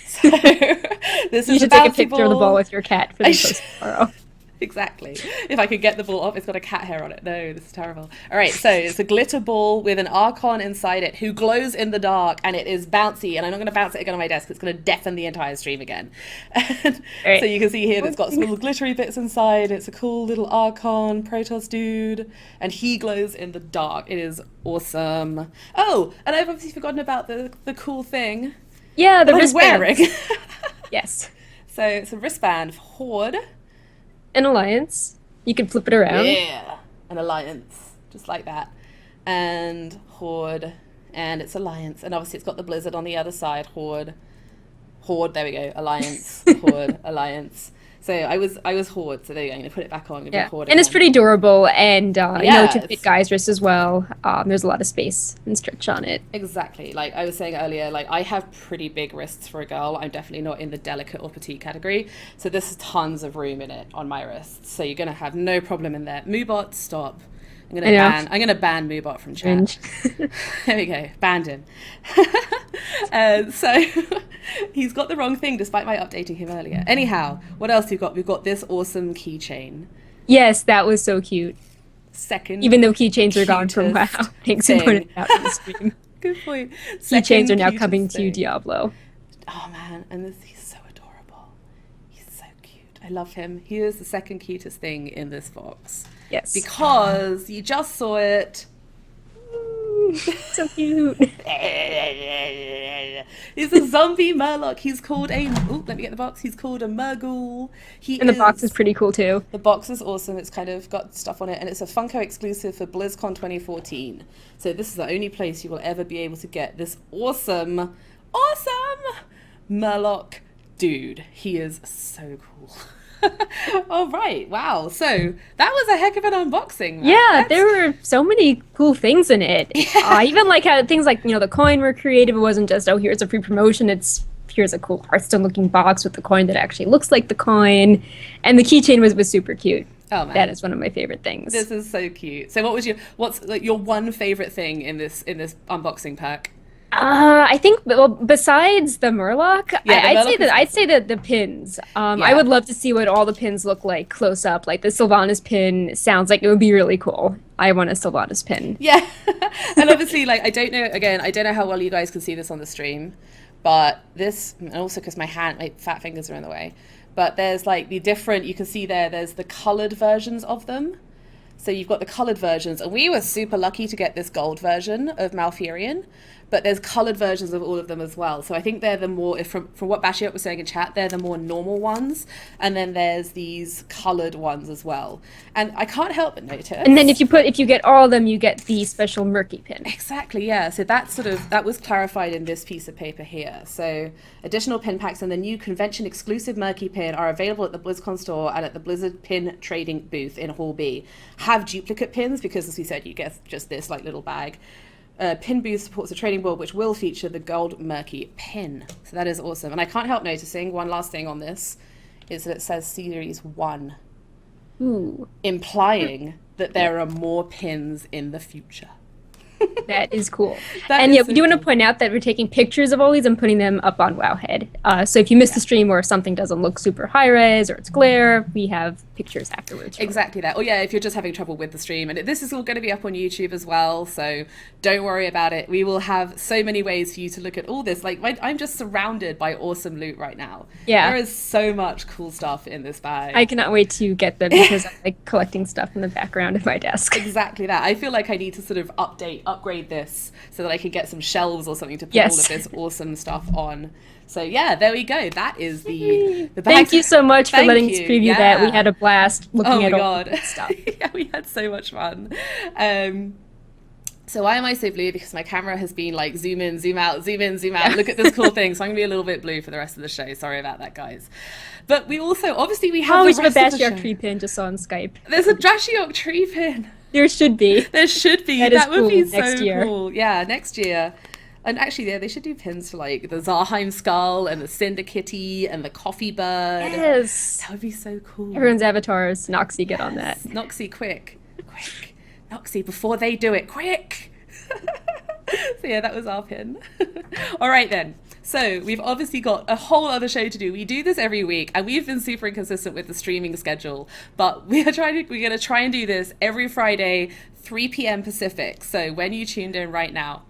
So this you is should take a picture of the ball with your cat for the post tomorrow. Exactly. If I could get the ball off, it's got a cat hair on it. No, this is terrible. All right, so it's a glitter ball with an Archon inside it who glows in the dark, and it is bouncy, and I'm not going to bounce it again on my desk. It's going to deafen the entire stream again. Right. So you can see here that it's got some little glittery bits inside. It's a cool little Archon Protoss dude, and he glows in the dark. It is awesome. Oh, and I've obviously forgotten about the cool thing. Yeah, the wristband. wearing. Yes. So it's a wristband for Horde. An alliance. You can flip it around. Yeah, an alliance, just like that. And Horde, and it's alliance. And obviously it's got the Blizzard on the other side. Horde, there we go. Alliance, Horde, alliance. So I was Horde, so there you go. I'm going to put it back on. Yeah, Horde and again. It's pretty durable, and you know, it can fit Guy's wrist as well. There's a lot of space and stretch on it. Exactly. Like I was saying earlier, like I have pretty big wrists for a girl. I'm definitely not in the delicate or petite category. So this has tons of room in it on my wrists. So you're going to have no problem in there. Moobot, stop. I'm gonna ban Moobot from chat. There we go, banned him. So he's got the wrong thing despite my updating him earlier. Anyhow, what else we've got? We've got this awesome keychain. Yes, that was so cute. Even though keychains are gone from WoW. Thanks for putting it out on the stream. Good point. Keychains are now coming to Diablo. Oh man, and he's so adorable. He's so cute. I love him. He is the second cutest thing in this box. Yes. Because you just saw it. So cute. He's a zombie Murloc. He's called a... Oh, let me get the box. He's called a Murgle. And the box is pretty cool, too. The box is awesome. It's kind of got stuff on it, and it's a Funko exclusive for BlizzCon 2014. So this is the only place you will ever be able to get this awesome Murloc dude. He is so cool. All right, wow. So that was a heck of an unboxing. Yeah, there were so many cool things in it. I even like how things like, the coin were creative. It wasn't just, oh, here's a free promotion. It's, here's a cool Hearthstone looking box with the coin that actually looks like the coin. And the keychain was super cute. Oh, man. That is one of my favorite things. This is so cute. So what's like your one favorite thing in this unboxing pack? I think, well, besides the Murloc, I'd say that the pins. I would love to see what all the pins look like close up. Like the Sylvanas pin sounds like it would be really cool. I want a Sylvanas pin. Yeah, and obviously, like I don't know how well you guys can see this on the stream, but this, and also because my fat fingers are in the way. But there's like the different. You can see there's the colored versions of them. So you've got the colored versions, and we were super lucky to get this gold version of Malfurion. But there's colored versions of all of them as well. So I think they're the more, from what Bashiot was saying in chat, they're the more normal ones. And then there's these colored ones as well. And I can't help but notice. And then if you get all of them, you get the special murky pin. Exactly, yeah. So that was clarified in this piece of paper here. So additional pin packs and the new convention exclusive murky pin are available at the BlizzCon store and at the Blizzard pin trading booth in Hall B. Have duplicate pins because, as we said, you get just this like little bag. Pin booth supports a trading board which will feature the gold murky pin. So that is awesome. And I can't help noticing one last thing on this is that it says Series 1. Ooh. Implying that there are more pins in the future. That is cool. We do want to point out that we're taking pictures of all these and putting them up on Wowhead. So if you miss the stream or if something doesn't look super high res or it's glare, we have pictures afterwards. Exactly that. Or yeah, if you're just having trouble with the stream. And this is all going to be up on YouTube as well, so don't worry about it. We will have so many ways for you to look at all this. Like, I'm just surrounded by awesome loot right now. Yeah. There is so much cool stuff in this bag. I cannot wait to get them because I'm like collecting stuff in the background of my desk. Exactly that. I feel like I need to sort of upgrade this so that I can get some shelves or something to put all of this awesome stuff on. So yeah, there we go. That is the bag. Thank you so much for letting us preview that. We had a blast looking at all that stuff. Yeah, we had so much fun. So why am I so blue? Because my camera has been like zoom in, zoom out, zoom in, zoom out. Look at this cool thing. So I'm gonna be a little bit blue for the rest of the show. Sorry about that, guys. But we also obviously we have the rest of the show. Tree pin just on Skype. There's a Drashiok tree pin. There should be. There should be. That would be so next year. Cool. Yeah, next year. And actually, yeah, they should do pins for like the Zarheim skull and the Cinder Kitty and the Coffee Bird. Yes. That would be so cool. Everyone's avatars. Noxie, get on that. Noxie, quick. Noxie, before they do it, quick. So yeah, that was our pin. All right then. So we've obviously got a whole other show to do. We do this every week, and we've been super inconsistent with the streaming schedule. But we're going to try and do this every Friday, 3 p.m. Pacific. So when you tuned in right now.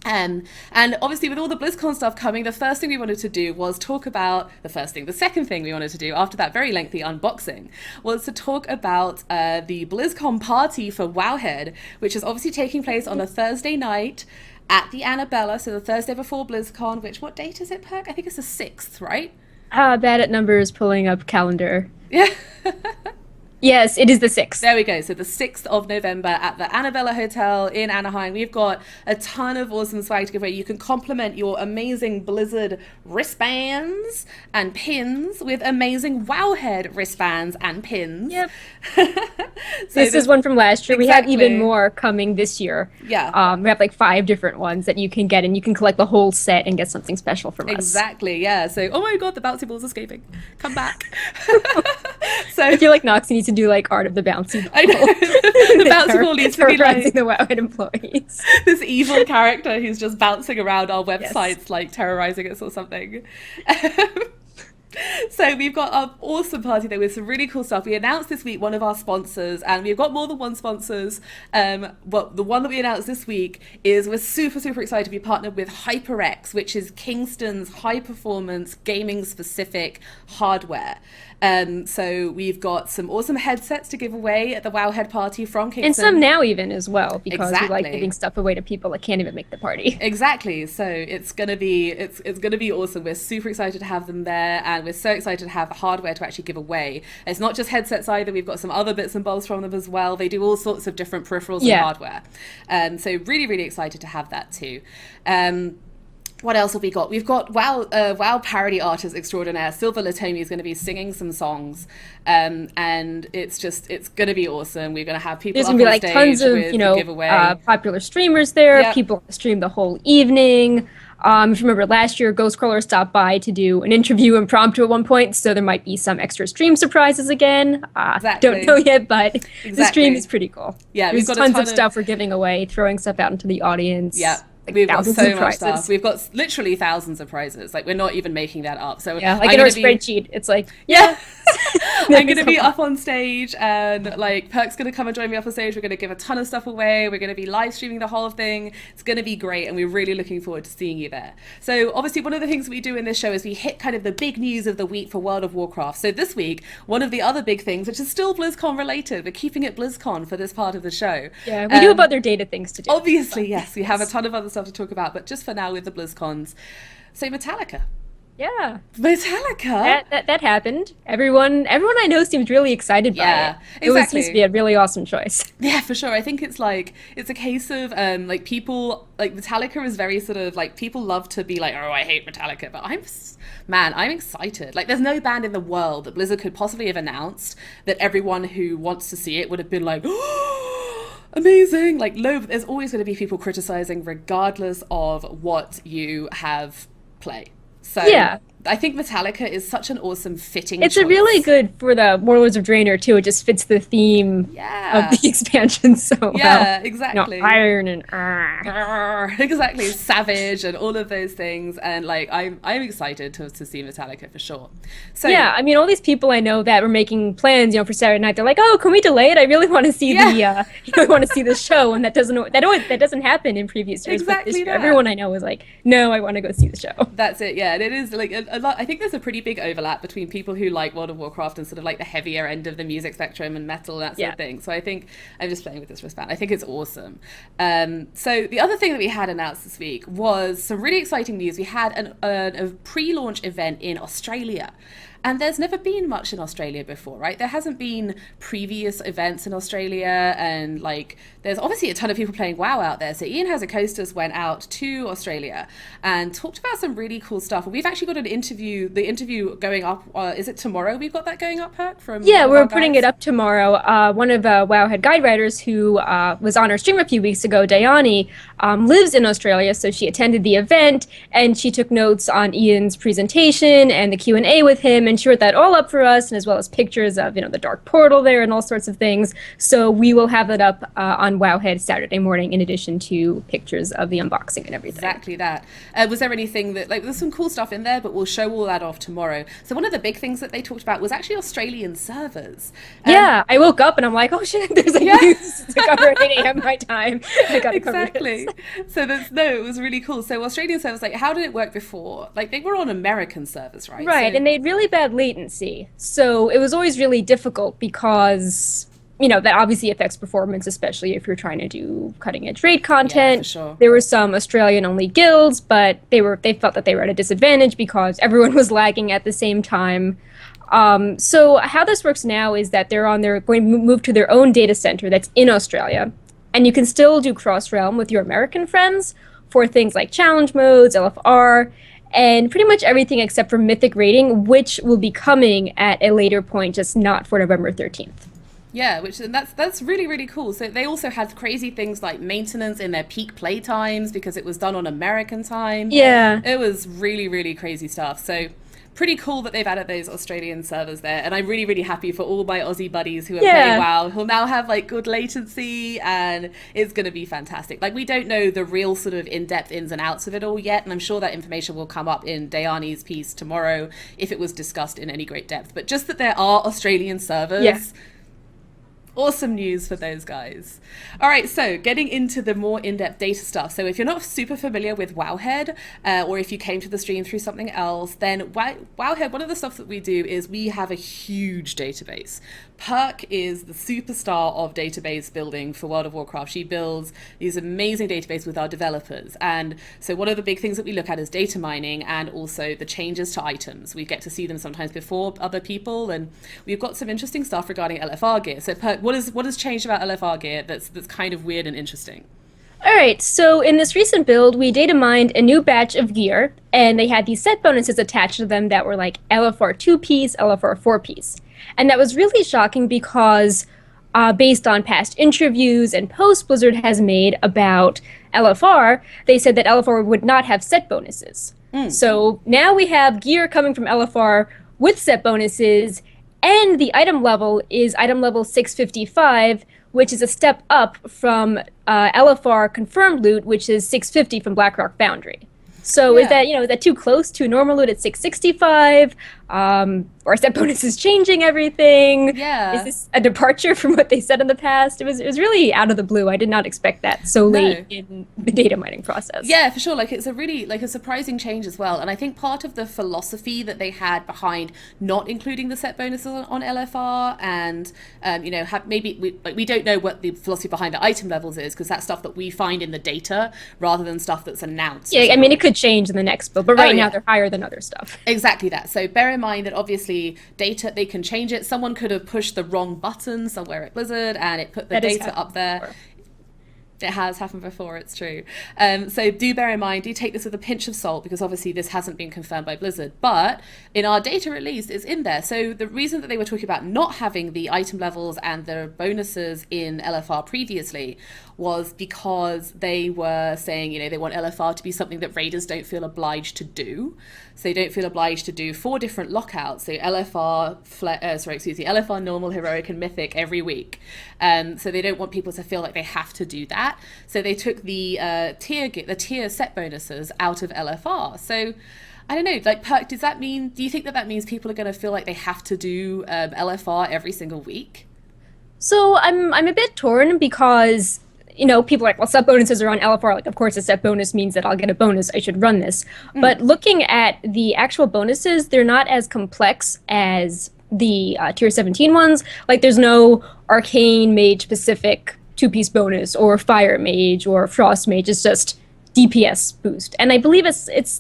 And obviously with all the BlizzCon stuff coming, the first thing we wanted to do was talk about the second thing we wanted to do after that very lengthy unboxing was to talk about the BlizzCon party for Wowhead, which is obviously taking place on a Thursday night at the Annabella, so the Thursday before BlizzCon, what date is it, Perk? I think it's the 6th, right? Bad at numbers, pulling up calendar. Yeah. Yes, it is the 6th. There we go. So the 6th of November at the Annabella Hotel in Anaheim. We've got a ton of awesome swag to give away. You can complement your amazing Blizzard wristbands and pins with amazing Wowhead wristbands and pins. Yep. This is one from last year. Exactly. We have even more coming this year. Yeah. We have like 5 different ones that you can get, and you can collect the whole set and get something special from us. Exactly, yeah. So, oh my god, the bouncy ball's escaping. Come back. So I feel like Nox needs to do like art of the bouncy ball. I know. The bouncy ball needs to be like the Wowhead employees. This evil character who's just bouncing around our websites, like terrorizing us or something. So we've got an awesome party there with some really cool stuff. We announced this week one of our sponsors, and we've got more than one sponsors. But the one that we announced this week is we're super, super excited to be partnered with HyperX, which is Kingston's high-performance gaming-specific hardware. So we've got some awesome headsets to give away at the Wowhead party from Kingston. And some now even as well, because Exactly. we like giving stuff away to people that can't even make the party. Exactly. So it's gonna be awesome. We're super excited to have them there, and we're so excited to have hardware to actually give away. It's not just headsets either. We've got some other bits and bobs from them as well. They do all sorts of different peripherals and hardware. So really, really excited to have that too. What else have we got? We've got WoW parody artist extraordinaire Silver Latomi is going to be singing some songs, and it's going to be awesome. We're going to have people. There's going to be like tons of popular streamers there. Yep. People stream the whole evening. If you remember last year, Ghostcrawler stopped by to do an interview impromptu at one point, so there might be some extra stream surprises again. Don't know yet, but the stream is pretty cool. Yeah, there's tons of stuff we're giving away, throwing stuff out into the audience. Yeah. We've got so much stuff. We've got literally thousands of prizes. Like, we're not even making that up. So yeah, like in our spreadsheet, it's like, I'm going to be up on stage, and like Perk's going to come and join me up on stage. We're going to give a ton of stuff away. We're going to be live streaming the whole thing. It's going to be great, and we're really looking forward to seeing you there. So obviously one of the things we do in this show is we hit kind of the big news of the week for World of Warcraft. So this week, one of the other big things, which is still BlizzCon related, we're keeping it BlizzCon for this part of the show. Yeah, we do have other data things to do. Obviously, yes, we have a ton of other stuff to talk about, but just for now with the BlizzCons. So Metallica. Yeah, Metallica. That happened. Everyone I know seems really excited by it. Exactly. It seems to be a really awesome choice. Yeah, for sure. I think it's a case of like people like Metallica is very sort of like people love to be like, oh, I hate Metallica, but I'm excited. Like, there's no band in the world that Blizzard could possibly have announced that everyone who wants to see it would have been like, oh, amazing. Like, there's always going to be people criticizing regardless of what you have play. So yeah. I think Metallica is such an awesome fitting choice. It's a really good for the Warlords of Draenor too. It just fits the theme of the expansion so well. Yeah, exactly. You know, iron and exactly, savage and all of those things. And like I'm excited to see Metallica for sure. So yeah, I mean, all these people I know that were making plans, for Saturday night, they're like, oh, can we delay it? I really want to see the show, and that doesn't happen in previous years. Exactly. But this year, everyone I know is like, no, I want to go see the show. That's it. Yeah, and it is like a lot. I think there's a pretty big overlap between people who like World of Warcraft and sort of like the heavier end of the music spectrum and metal and that sort of thing. So I think I'm just playing with this wristband. I think it's awesome. So the other thing that we had announced this week was some really exciting news. We had a pre-launch event in Australia. And there's never been much in Australia before, right? There hasn't been previous events in Australia, and like there's obviously a ton of people playing WoW out there. So Ian Hazzard-Costas went out to Australia and talked about some really cool stuff. And we've actually got the interview going up. Is it tomorrow? We've got that going up, Perk? We're putting it up tomorrow. One of Wowhead guide writers who was on our stream a few weeks ago, Dayani, lives in Australia, so she attended the event and she took notes on Ian's presentation and the Q&A with him. And she wrote that all up for us, and as well as pictures of the Dark Portal there and all sorts of things. So we will have that up on Wowhead Saturday morning, in addition to pictures of the unboxing and everything. Exactly that. Was there anything that there's some cool stuff in there, but we'll show all that off tomorrow. So one of the big things that they talked about was actually Australian servers. I woke up and I'm like, oh shit, there's news to cover at 8 a.m. my time. I gotta exactly. cover this. So it was really cool. So Australian servers, like, how did it work before? Like, they were on American servers, right? Right, and they had really bad latency. So it was always really difficult because, that obviously affects performance, especially if you're trying to do cutting-edge raid content. Yeah, for sure. There were some Australian-only guilds, but they felt that they were at a disadvantage because everyone was lagging at the same time. So how this works now is that they're going to move to their own data center that's in Australia, and you can still do cross-realm with your American friends for things like challenge modes, LFR, and pretty much everything except for Mythic rating, which will be coming at a later point, just not for November 13th. Yeah, that's really, really cool. So they also had crazy things like maintenance in their peak play times because it was done on American time. Yeah. It was really, really crazy stuff. So pretty cool that they've added those Australian servers there. And I'm really, really happy for all my Aussie buddies who are playing WoW, who'll now have like good latency, and it's going to be fantastic. Like, we don't know the real sort of in-depth ins and outs of it all yet, and I'm sure that information will come up in Dayani's piece tomorrow if it was discussed in any great depth. But just that there are Australian servers, awesome news for those guys. All right, so getting into the more in-depth data stuff. So if you're not super familiar with Wowhead, or if you came to the stream through something else, then Wowhead, one of the stuff that we do is we have a huge database. Perk is the superstar of database building for World of Warcraft. She builds these amazing databases with our developers. And so one of the big things that we look at is data mining, and also the changes to items. We get to see them sometimes before other people, and we've got some interesting stuff regarding LFR gear. So Perk, what has changed about LFR gear that's kind of weird and interesting? All right, so in this recent build, we data mined a new batch of gear, and they had these set bonuses attached to them that were like LFR 2-piece, LFR 4-piece. And that was really shocking because based on past interviews and posts Blizzard has made about LFR, they said that LFR would not have set bonuses. So now we have gear coming from LFR with set bonuses, and the item level is item level 655, which is a step up from LFR confirmed loot, which is 650 from Blackrock Foundry. So is that too close to normal loot at 665? Or set bonuses changing everything? Yeah. Is this a departure from what they said in the past? It was really out of the blue. I did not expect that so late in the data mining process. Yeah, for sure. Like, it's a really a surprising change as well. And I think part of the philosophy that they had behind not including the set bonuses on LFR, and we don't know what the philosophy behind the item levels is, because that's stuff that we find in the data rather than stuff that's announced. Yeah, I mean, it could change in the next build, but right now they're higher than other stuff. Exactly that. So bear in mind that obviously data, they can change it. Someone could have pushed the wrong button somewhere at Blizzard and it put the data up there. Before. It has happened before, it's true. So do bear in mind, do take this with a pinch of salt, because obviously this hasn't been confirmed by Blizzard, but in our data release, it's in there. So the reason that they were talking about not having the item levels and the bonuses in LFR previously was because they were saying, they want LFR to be something that raiders don't feel obliged to do. So they don't feel obliged to do 4 different lockouts. So LFR normal, heroic, and mythic every week. So they don't want people to feel like they have to do that. So they took the tier set bonuses out of LFR. So I don't know, like, Perk, do you think that means people are going to feel like they have to do LFR every single week? So I'm a bit torn, because people are like, well, set bonuses are on LFR. Like, of course, a set bonus means that I'll get a bonus. I should run this. But looking at the actual bonuses, they're not as complex as the tier 17 ones. Like, there's no arcane mage specific 2-piece bonus or fire mage or frost mage. It's just DPS boost. And I believe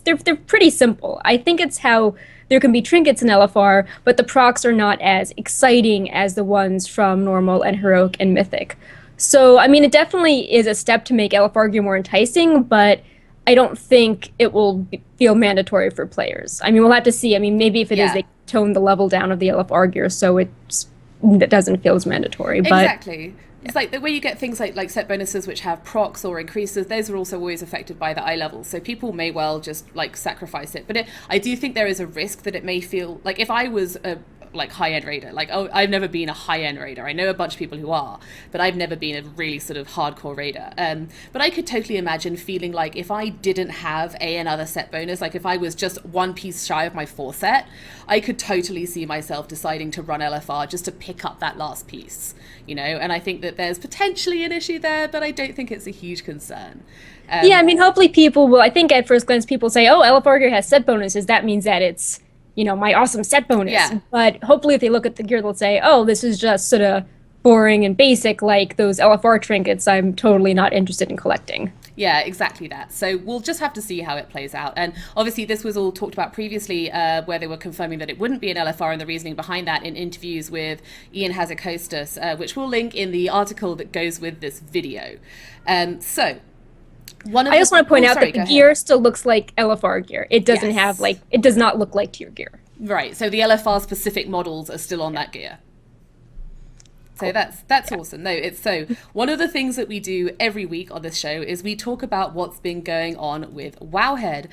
they're pretty simple. I think it's how there can be trinkets in LFR, but the procs are not as exciting as the ones from normal and heroic and mythic. So, I mean, it definitely is a step to make LFR gear more enticing, but I don't think it will feel mandatory for players. I mean, we'll have to see. I mean, maybe if it is, they tone the level down of the LFR gear so it doesn't feel as mandatory. But exactly. It's like the way you get things like set bonuses which have procs or increases, those are also always affected by the eye level. So people may well just sacrifice it. But I do think there is a risk that it may feel like, if I was a high-end raider, I've never been a high-end raider. I know a bunch of people who are, but I've never been a really sort of hardcore raider. But I could totally imagine feeling like if I didn't have another set bonus, like if I was just 1 piece shy of my 4 set, I could totally see myself deciding to run LFR just to pick up that last piece, and I think that there's potentially an issue there, but I don't think it's a huge concern. I mean, hopefully people will, I think at first glance people say, oh, LFR gear has set bonuses, that means that it's my awesome set bonus. Yeah. But hopefully if they look at the gear, they'll say, oh, this is just sort of boring and basic, like those LFR trinkets I'm totally not interested in collecting. Yeah, exactly that. So we'll just have to see how it plays out. And obviously this was all talked about previously, where they were confirming that it wouldn't be an LFR, and the reasoning behind that in interviews with Ian Hazekostas, which we'll link in the article that goes with this video. I just want to point out that the gear still looks like LFR gear. It doesn't have it does not look like tier gear. Right. So the LFR specific models are still on that gear. So that's awesome. No, it's so one of the things that we do every week on this show is we talk about what's been going on with Wowhead.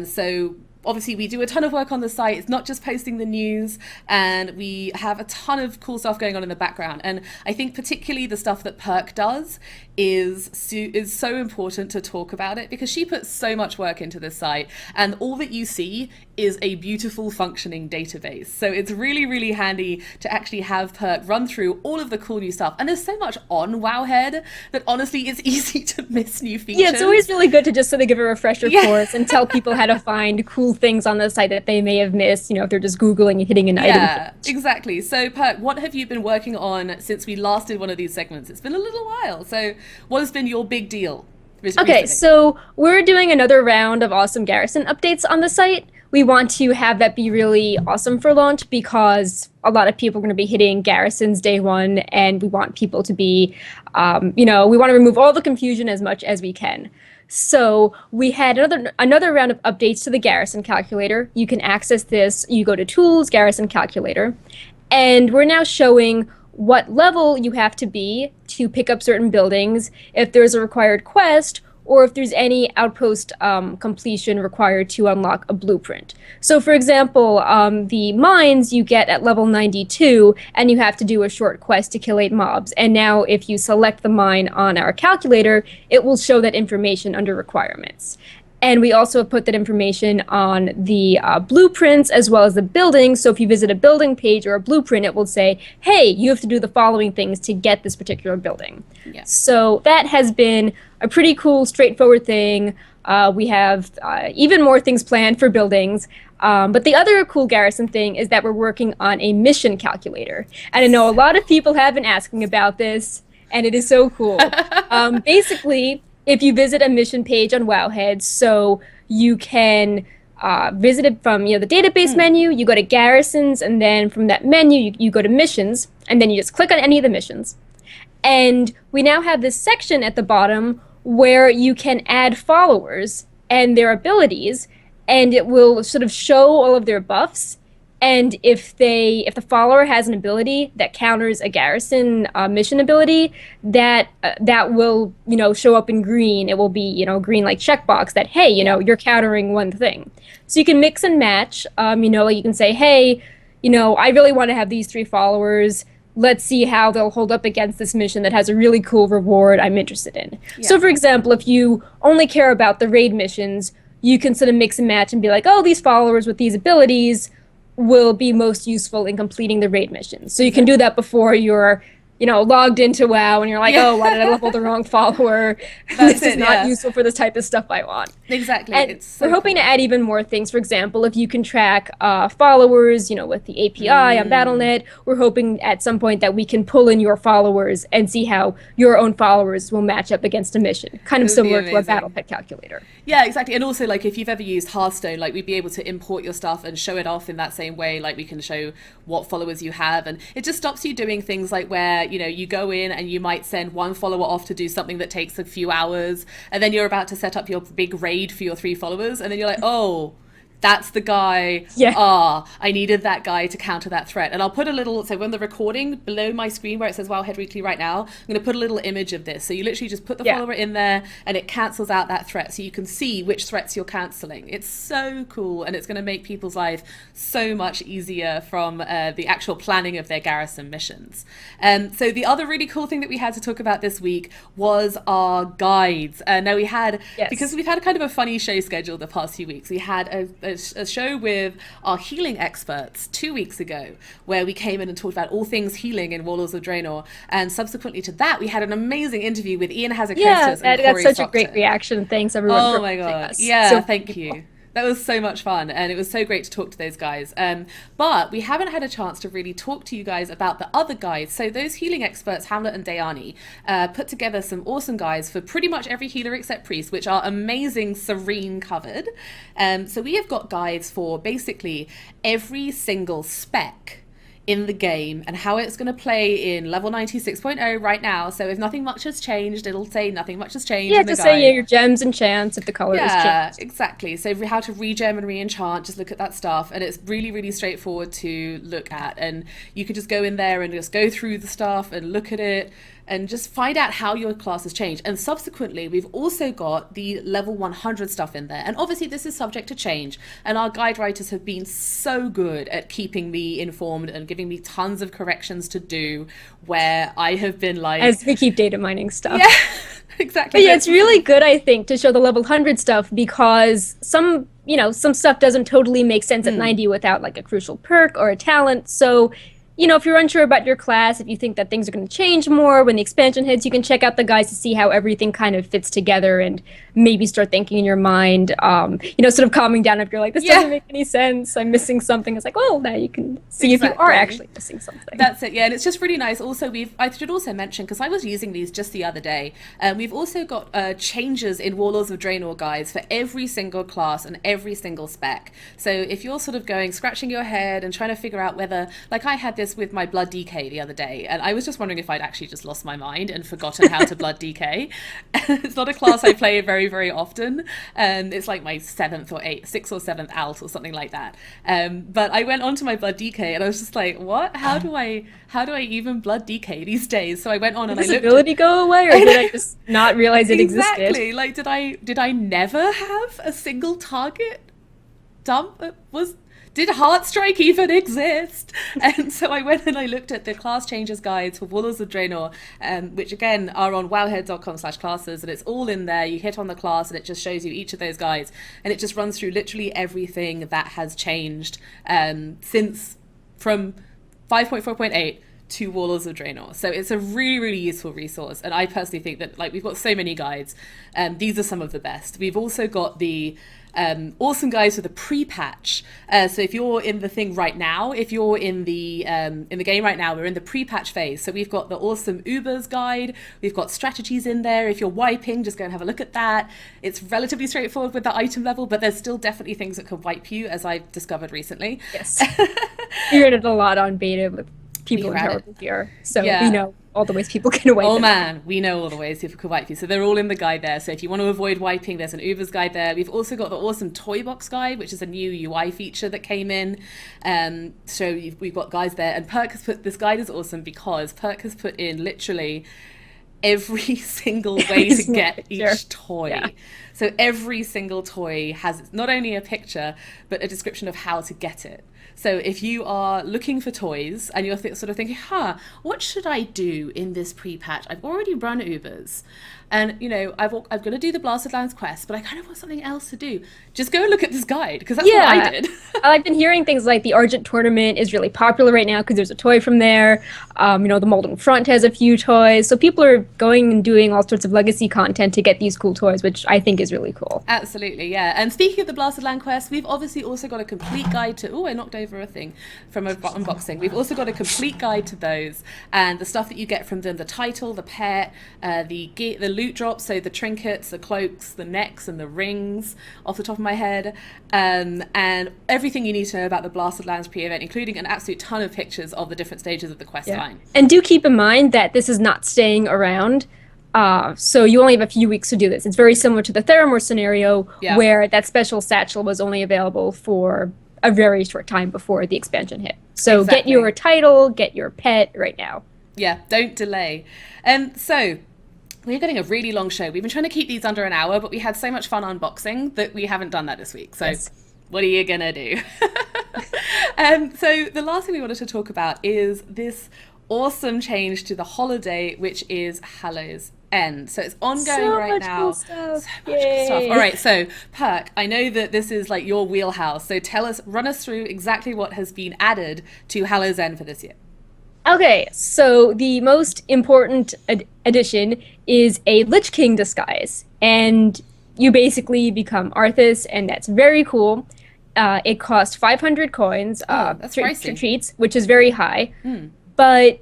So obviously we do a ton of work on the site. It's not just posting the news, and we have a ton of cool stuff going on in the background. And I think particularly the stuff that Perk does is so important to talk about it, because she puts so much work into this site, and all that you see is a beautiful functioning database. So it's really, really handy to actually have Perk run through all of the cool new stuff. And there's so much on Wowhead that honestly it's easy to miss new features. Yeah, it's always really good to just sort of give a refresher course and tell people how to find cool things on the site that they may have missed, if they're just Googling and hitting an item. Yeah, exactly. So Perk, what have you been working on since we last did one of these segments? It's been a little while. So what has been your big deal recently? Okay, so we're doing another round of awesome Garrison updates on the site. We want to have that be really awesome for launch, because a lot of people are going to be hitting Garrisons day one, and we want people to be, we want to remove all the confusion as much as we can. So we had another round of updates to the Garrison calculator. You can access this. You go to Tools, Garrison Calculator, and we're now showing what level you have to be to pick up certain buildings, if there's a required quest, or if there's any outpost completion required to unlock a blueprint. So for example, the mines you get at level 92, and you have to do a short quest to kill 8 mobs. And now if you select the mine on our calculator, it will show that information under requirements. And we also have put that information on the blueprints as well as the buildings. So if you visit a building page or a blueprint, it will say, hey, you have to do the following things to get this particular building. Yeah. So that has been a pretty cool, straightforward thing. We have even more things planned for buildings. But the other cool Garrison thing is that we're working on a mission calculator. And I know a lot of people have been asking about this, and it is so cool. Basically, if you visit a mission page on Wowhead, so you can visit it from the database menu, you go to Garrisons, and then from that menu you go to missions, and then you just click on any of the missions. And we now have this section at the bottom where you can add followers and their abilities, and it will sort of show all of their buffs. And if the follower has an ability that counters a Garrison mission ability, that will show up in green. It will be green like checkbox that, hey, you're countering one thing. So you can mix and match. You can say, hey, I really want to have these 3 followers. Let's see how they'll hold up against this mission that has a really cool reward I'm interested in. Yeah. So for example, if you only care about the raid missions, you can sort of mix and match and be like, oh, these followers with these abilities will be most useful in completing the raid missions. So you can do that before you're logged into WoW and you're like, oh, why did I level the wrong follower? This is not useful for this type of stuff I want. Exactly. And we're hoping to add even more things. For example, if you can track followers, with the API on Battle.net, we're hoping at some point that we can pull in your followers and see how your own followers will match up against a mission. Kind of similar to a Battle Pet calculator. Yeah, exactly. And also, if you've ever used Hearthstone, we'd be able to import your stuff and show it off in that same way. We can show what followers you have, and it just stops you doing things where you go in and you might send one follower off to do something that takes a few hours, and then you're about to set up your big raid for your 3 followers, and then you're like, oh, that's the guy. Yeah. I needed that guy to counter that threat. And I'll put a little, so when the recording below my screen where it says Wowhead Weekly right now, I'm going to put a little image of this. So you literally just put the follower in there and it cancels out that threat. So you can see which threats you're canceling. It's so cool. And it's going to make people's life so much easier from the actual planning of their Garrison missions. So the other really cool thing that we had to talk about this week was our guides. Now we had, because we've had kind of a funny show schedule the past few weeks, we had a show with our healing experts 2 weeks ago, where we came in and talked about all things healing in Warlords of Draenor, and subsequently to that we had an amazing interview with Ian Hazard-Christus and Corey Stockton. Such a great reaction. Thanks everyone for my god us. Thank you. That was so much fun, and it was so great to talk to those guys. But we haven't had a chance to really talk to you guys about the other guides. So those healing experts, Hamlet and Dayani, put together some awesome guides for pretty much every healer except priest, which are amazing, serene covered. So we have got guides for basically every single spec in the game and how it's going to play in level 96.0 right now. So if nothing much has changed, it'll say nothing much has changed. Yeah, in the just guide. say your gems and chants if the color is changed. Yeah, exactly. So how to regem and re-enchant, just look at that stuff. And it's really, really straightforward to look at. And you can just go in there and just go through the stuff and look at it and just find out how your class has changed. And subsequently, we've also got the level 100 stuff in there. And obviously, this is subject to change. And our guide writers have been so good at keeping me informed and giving me tons of corrections to do where I have been like... As we keep data mining stuff. Yeah, exactly. But yeah, it's really good, I think, to show the level 100 stuff because some stuff doesn't totally make sense at 90 without like a crucial perk or a talent. So if you're unsure about your class, if you think that things are going to change more when the expansion hits, you can check out the guides to see how everything kind of fits together and maybe start thinking in your mind, sort of calming down if you're like, this doesn't make any sense, I'm missing something. It's like, well, now you can see if you are actually missing something. That's it, yeah, and it's just really nice. Also, I should also mention, because I was using these just the other day, we've also got changes in Warlords of Draenor guides for every single class and every single spec. So if you're sort of scratching your head and trying to figure out whether, like I had this with my Blood DK the other day, and I was just wondering if I'd actually just lost my mind and forgotten how to Blood DK. It's not a class I play very, very often, and it's like my 6th or 7th alt or something like that. But I went onto my Blood DK and I was just like, what? How do I even Blood DK these days? So I went on and I looked. Did this ability go away, or did I just not realize it existed? Exactly. Like, did I never have a single target dump? Did Heartstrike even exist? And so I went and I looked at the class changes guides for Warlords of Draenor, which again are on wowhead.com/classes, and it's all in there. You hit on the class and it just shows you each of those guides, and it just runs through literally everything that has changed since from 5.4.8 to Warlords of Draenor. So it's a really, really useful resource. And I personally think that, like, we've got so many guides. These are some of the best. We've also got the awesome guides for the pre-patch. So if you're in the thing right now, if you're in the game right now, we're in the pre-patch phase. So we've got the awesome Ubers guide. We've got strategies in there. If you're wiping, just go and have a look at that. It's relatively straightforward with the item level, but there's still definitely things that could wipe you, as I've discovered recently. Yes. We read it a lot on beta with people in Terrible Gear. So we know all the ways people can wipe. Oh man, we know all the ways people can wipe you. So they're all in the guide there. So if you want to avoid wiping, there's an Uber's guide there. We've also got the awesome Toy Box guide, which is a new UI feature that came in. So we've got guides there. And Perk has put, this guide is awesome because Perk has put in literally every single way to get each toy. Yeah. So every single toy has not only a picture, but a description of how to get it. So if you are looking for toys and you're sort of thinking, what should I do in this pre-patch? I've already run Ubers. And, I'm going to do the Blasted Lands quest, but I kind of want something else to do. Just go and look at this guide, because that's what I did. I've been hearing things like the Argent Tournament is really popular right now because there's a toy from there. The Molten Front has a few toys. So people are going and doing all sorts of legacy content to get these cool toys, which I think is really cool. Absolutely, yeah. And speaking of the Blasted Land quest, we've obviously also got a complete guide to... Oh, I knocked over a thing from an unboxing. We've also got a complete guide to those and the stuff that you get from them, the title, the pet, the loot drops, so the trinkets, the cloaks, the necks, and the rings, off the top of my head, and everything you need to know about the Blasted Lands pre-event, including an absolute ton of pictures of the different stages of the quest line. And do keep in mind that this is not staying around. So you only have a few weeks to do this. It's very similar to the Theramore scenario, where that special satchel was only available for a very short time before the expansion hit. So get your title, get your pet right now. Yeah, don't delay. So we're getting a really long show. We've been trying to keep these under an hour, but we had so much fun unboxing that we haven't done that this week. So what are you going to do? So the last thing we wanted to talk about is this awesome change to the holiday, which is Hallows End. So it's ongoing right now. Cool stuff. So much cool stuff. All right, so Perk, I know that this is like your wheelhouse. So run us through exactly what has been added to Hallows End for this year. Okay, so the most important addition is a Lich King disguise, and you basically become Arthas, and that's very cool. It costs 500 coins that's to treats, which is very high, but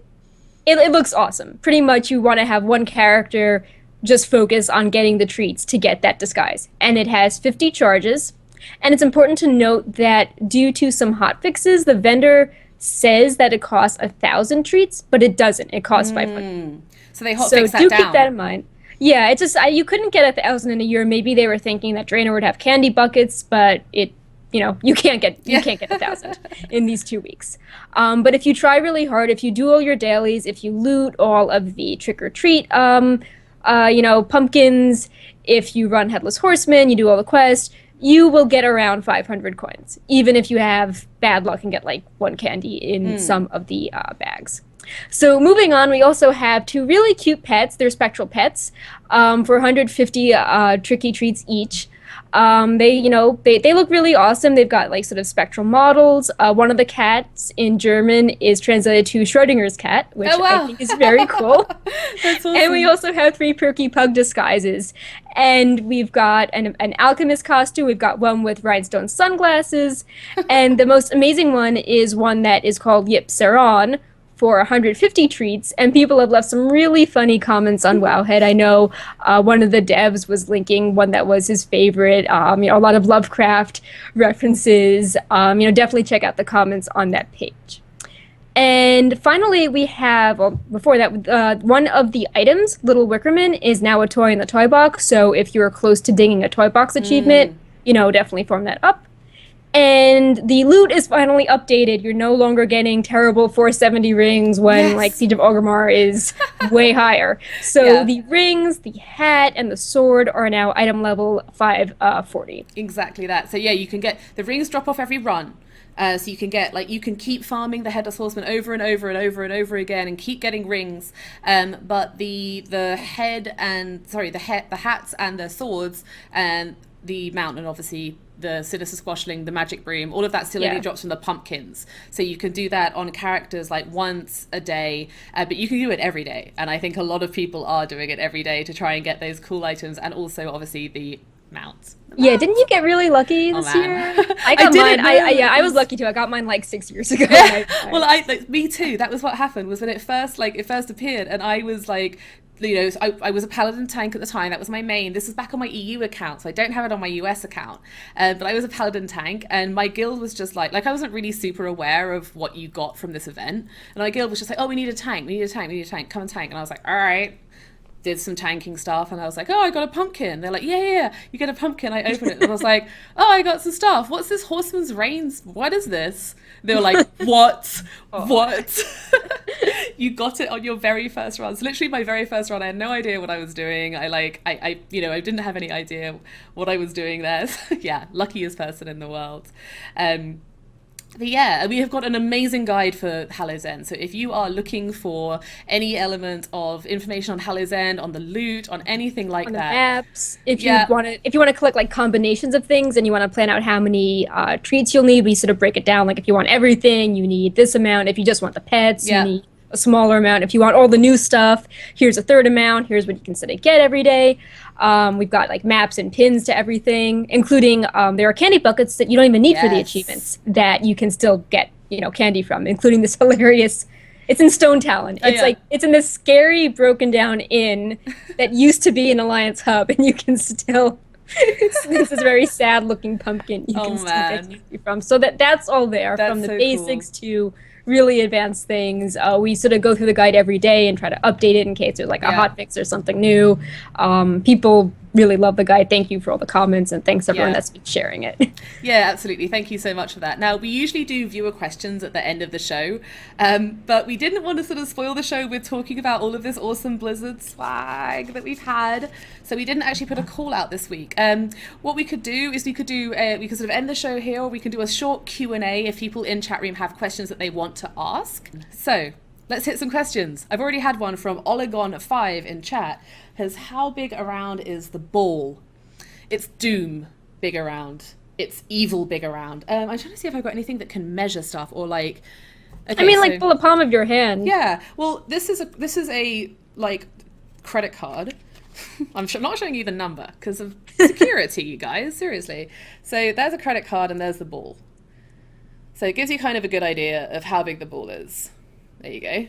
it looks awesome. Pretty much you want to have one character just focus on getting the treats to get that disguise, and it has 50 charges, and it's important to note that due to some hotfixes, the vendor says that it costs 1,000 treats, but it doesn't. It costs 500. So they hot So fix that do down. keep that in mind. Yeah, it's just you couldn't get 1,000 in a year. Maybe they were thinking that Draenor would have candy buckets, but you can't get 1,000 in these 2 weeks. But if you try really hard, if you do all your dailies, if you loot all of the trick or treat, pumpkins, if you run Headless Horseman, you do all the quests, you will get around 500 coins, even if you have bad luck and get like one candy in some of the bags. So moving on, we also have 2 really cute pets. They're spectral pets for 150 tricky treats each. They look really awesome. They've got like sort of spectral models. One of the cats in German is translated to Schrodinger's cat, which I think is very cool. That's awesome. And we also have 3 perky pug disguises. And we've got an alchemist costume. We've got one with rhinestone sunglasses. And the most amazing one is one that is called Yip Saron, for 150 treats, and people have left some really funny comments on Wowhead. I know one of the devs was linking one that was his favorite, a lot of Lovecraft references. Definitely check out the comments on that page. And finally, we have, before that, one of the items, Little Wickerman, is now a toy in the toy box, so if you're close to dinging a toy box achievement, definitely form that up. And the loot is finally updated. You're no longer getting terrible 470 rings when like Siege of Orgrimmar is way higher. So the rings, the hat, and the sword are now item level 540. Exactly that. So yeah, you can get the rings drop off every run. So you can get you can keep farming the Headless Horseman over and over and over and over again and keep getting rings. But the hats and the swords and the mountain, obviously, the Sinister Squashling, the Magic Broom, all of that still only drops from the pumpkins. So you can do that on characters like once a day, but you can do it every day. And I think a lot of people are doing it every day to try and get those cool items, and also obviously the mounts. Yeah, didn't you get really lucky this year? I got mine. I was lucky too. I got mine like 6 years ago. Well, me too. That was what happened. Was when it first appeared, and I was like, I was a paladin tank at the time. That was my main. This is back on my EU account, so I don't have it on my US account. But I was a paladin tank, and my guild was just like I wasn't really super aware of what you got from this event. And my guild was just like, oh, we need a tank, come and tank. And I was like, all right. Did some tanking stuff, and I was like, oh, I got a pumpkin. They're like, yeah, you get a pumpkin. I open it, and I was like, oh, I got some stuff. What's this Horseman's Reigns? What is this? They were like, what? What? You got it on your very first run. So literally my very first run, I had no idea what I was doing. I didn't have any idea what I was doing there. So, yeah, luckiest person in the world. But yeah, we have got an amazing guide for Hallow's End. So if you are looking for any element of information on Hallow's End, on the loot, on anything like on that, the maps, if you want to collect like combinations of things and you want to plan out how many treats you'll need, we sort of break it down. Like if you want everything, you need this amount. If you just want the pets, you need a smaller amount. If you want all the new stuff, here's a third amount. Here's what you can sort of get every day. We've got like maps and pins to everything, including there are candy buckets that you don't even need for the achievements that you can still get, candy from, including this hilarious. It's in Stone Talon. It's in this scary broken down inn that used to be an Alliance hub, and you can still. This is very sad looking pumpkin you can still get candy from. So that's all there, from the basics to really advanced things. We sort of go through the guide every day and try to update it in case there's like a hot fix or something new. People really love the guide. Thank you for all the comments, and thanks everyone that's been sharing it. Yeah, absolutely. Thank you so much for that. Now, we usually do viewer questions at the end of the show, but we didn't want to sort of spoil the show with talking about all of this awesome Blizzard swag that we've had, so we didn't actually put a call out this week. What we could do is we could sort of end the show here, or we can do a short Q&A if people in chat room have questions that they want to ask. So let's hit some questions. I've already had one from Olegon5 in chat. How big around is the ball? It's Doom big around. It's evil big around. I'm trying to see if I've got anything that can measure stuff or like. Okay, like the palm of your hand. Yeah. Well, this is a like credit card. I'm not showing you the number because of security, you guys. Seriously. So there's a credit card and there's the ball. So it gives you kind of a good idea of how big the ball is. There you go.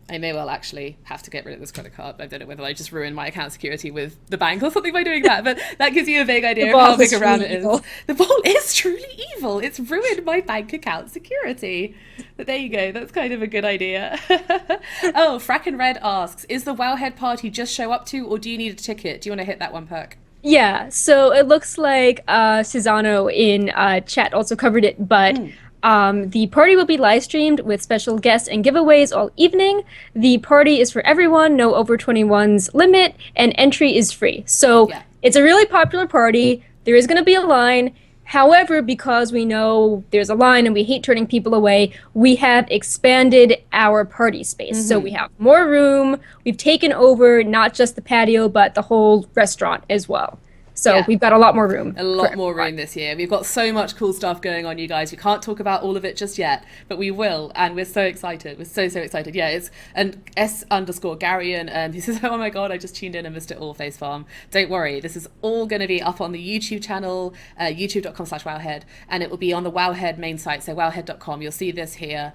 I may well actually have to get rid of this credit card. I don't know whether I just ruined my account security with the bank or something by doing that, but that gives you a vague idea of how big around it is. The ball is truly evil. It's ruined my bank account security. But there you go. That's kind of a good idea. Oh, Fracken Red asks, is the Wowhead party just show up to, or do you need a ticket? Do you want to hit that one, Perk? Yeah, so it looks like Cesano in chat also covered it, but the party will be live streamed with special guests and giveaways all evening. The party is for everyone, no over 21s limit, and entry is free. So it's a really popular party. There is going to be a line. However, because we know there's a line and we hate turning people away, we have expanded our party space. So we have more room. We've taken over not just the patio, but the whole restaurant as well. So we've got a lot more room. A lot more room this year. We've got so much cool stuff going on, you guys. We can't talk about all of it just yet, but we will, and we're so excited. We're so excited. Yeah, it's an S_Garian, and he says, oh my god, I just tuned in and missed it all, Face Farm. Don't worry, this is all going to be up on the YouTube channel, youtube.com/Wowhead, and it will be on the Wowhead main site, so wowhead.com. You'll see this here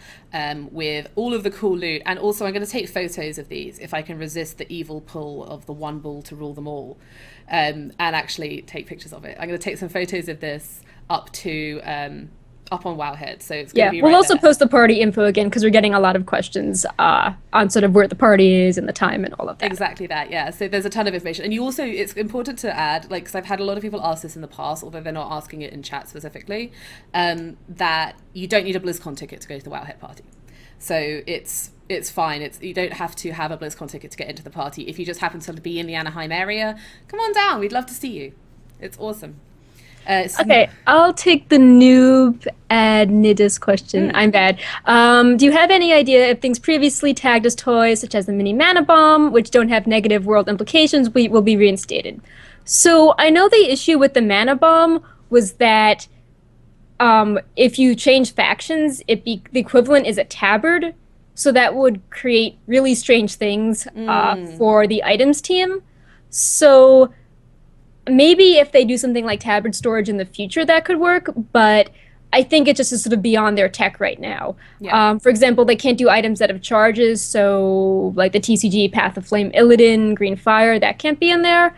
with all of the cool loot, and also I'm going to take photos of these if I can resist the evil pull of the one bull to rule them all. And actually take pictures of it. I'm going to take some photos of this up on Wowhead, so it's going to be we'll also there. post the party info again because we're getting a lot of questions on sort of where the party is and the time and all of that. Exactly that, yeah. So there's a ton of information, and you also, it's important to add, like, because I've had a lot of people ask this in the past, although they're not asking it in chat specifically, that you don't need a BlizzCon ticket to go to the Wowhead party. So it's fine. You don't have to have a BlizzCon ticket to get into the party. If you just happen to be in the Anaheim area, come on down. We'd love to see you. It's awesome. Okay, I'll take the noob adnidus question. I'm bad. Do you have any idea if things previously tagged as toys, such as the mini mana bomb, which don't have negative world implications, will be reinstated? So I know the issue with the mana bomb was that if you change factions, the equivalent is a tabard. So that would create really strange things for the items team. So maybe if they do something like tabard storage in the future, that could work. But I think it just is sort of beyond their tech right now. Yeah. For example, they can't do items that have charges. So like the TCG Path of Flame Illidan, Green Fire, that can't be in there.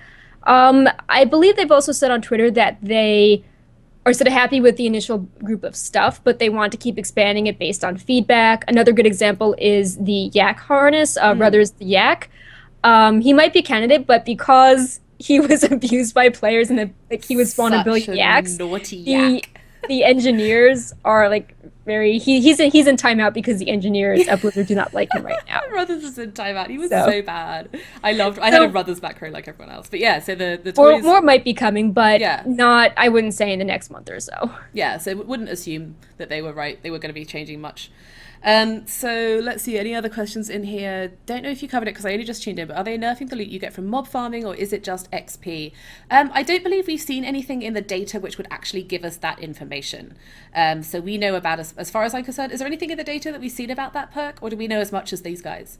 I believe they've also said on Twitter that they are sort of happy with the initial group of stuff, but they want to keep expanding it based on feedback. Another good example is the Yak harness, Brothers the Yak. He might be a candidate, but because he was abused by players and he was spawned a billion yaks, naughty yak. The engineers are like he's in timeout because the engineers at Blizzard do not like him right now. Brothers is in timeout. He was so bad. I had a Brothers back row like everyone else. But yeah, so the toys... More might be coming, but not, I wouldn't say, in the next month or so. Yeah, so wouldn't assume that they were right. They were going to be changing much. So let's see, any other questions in here? Don't know if you covered it because I only just tuned in, but are they nerfing the loot you get from mob farming, or is it just XP? I don't believe we've seen anything in the data which would actually give us that information. So we know about, as far as I'm concerned, is there anything in the data that we've seen about that perk, or do we know as much as these guys?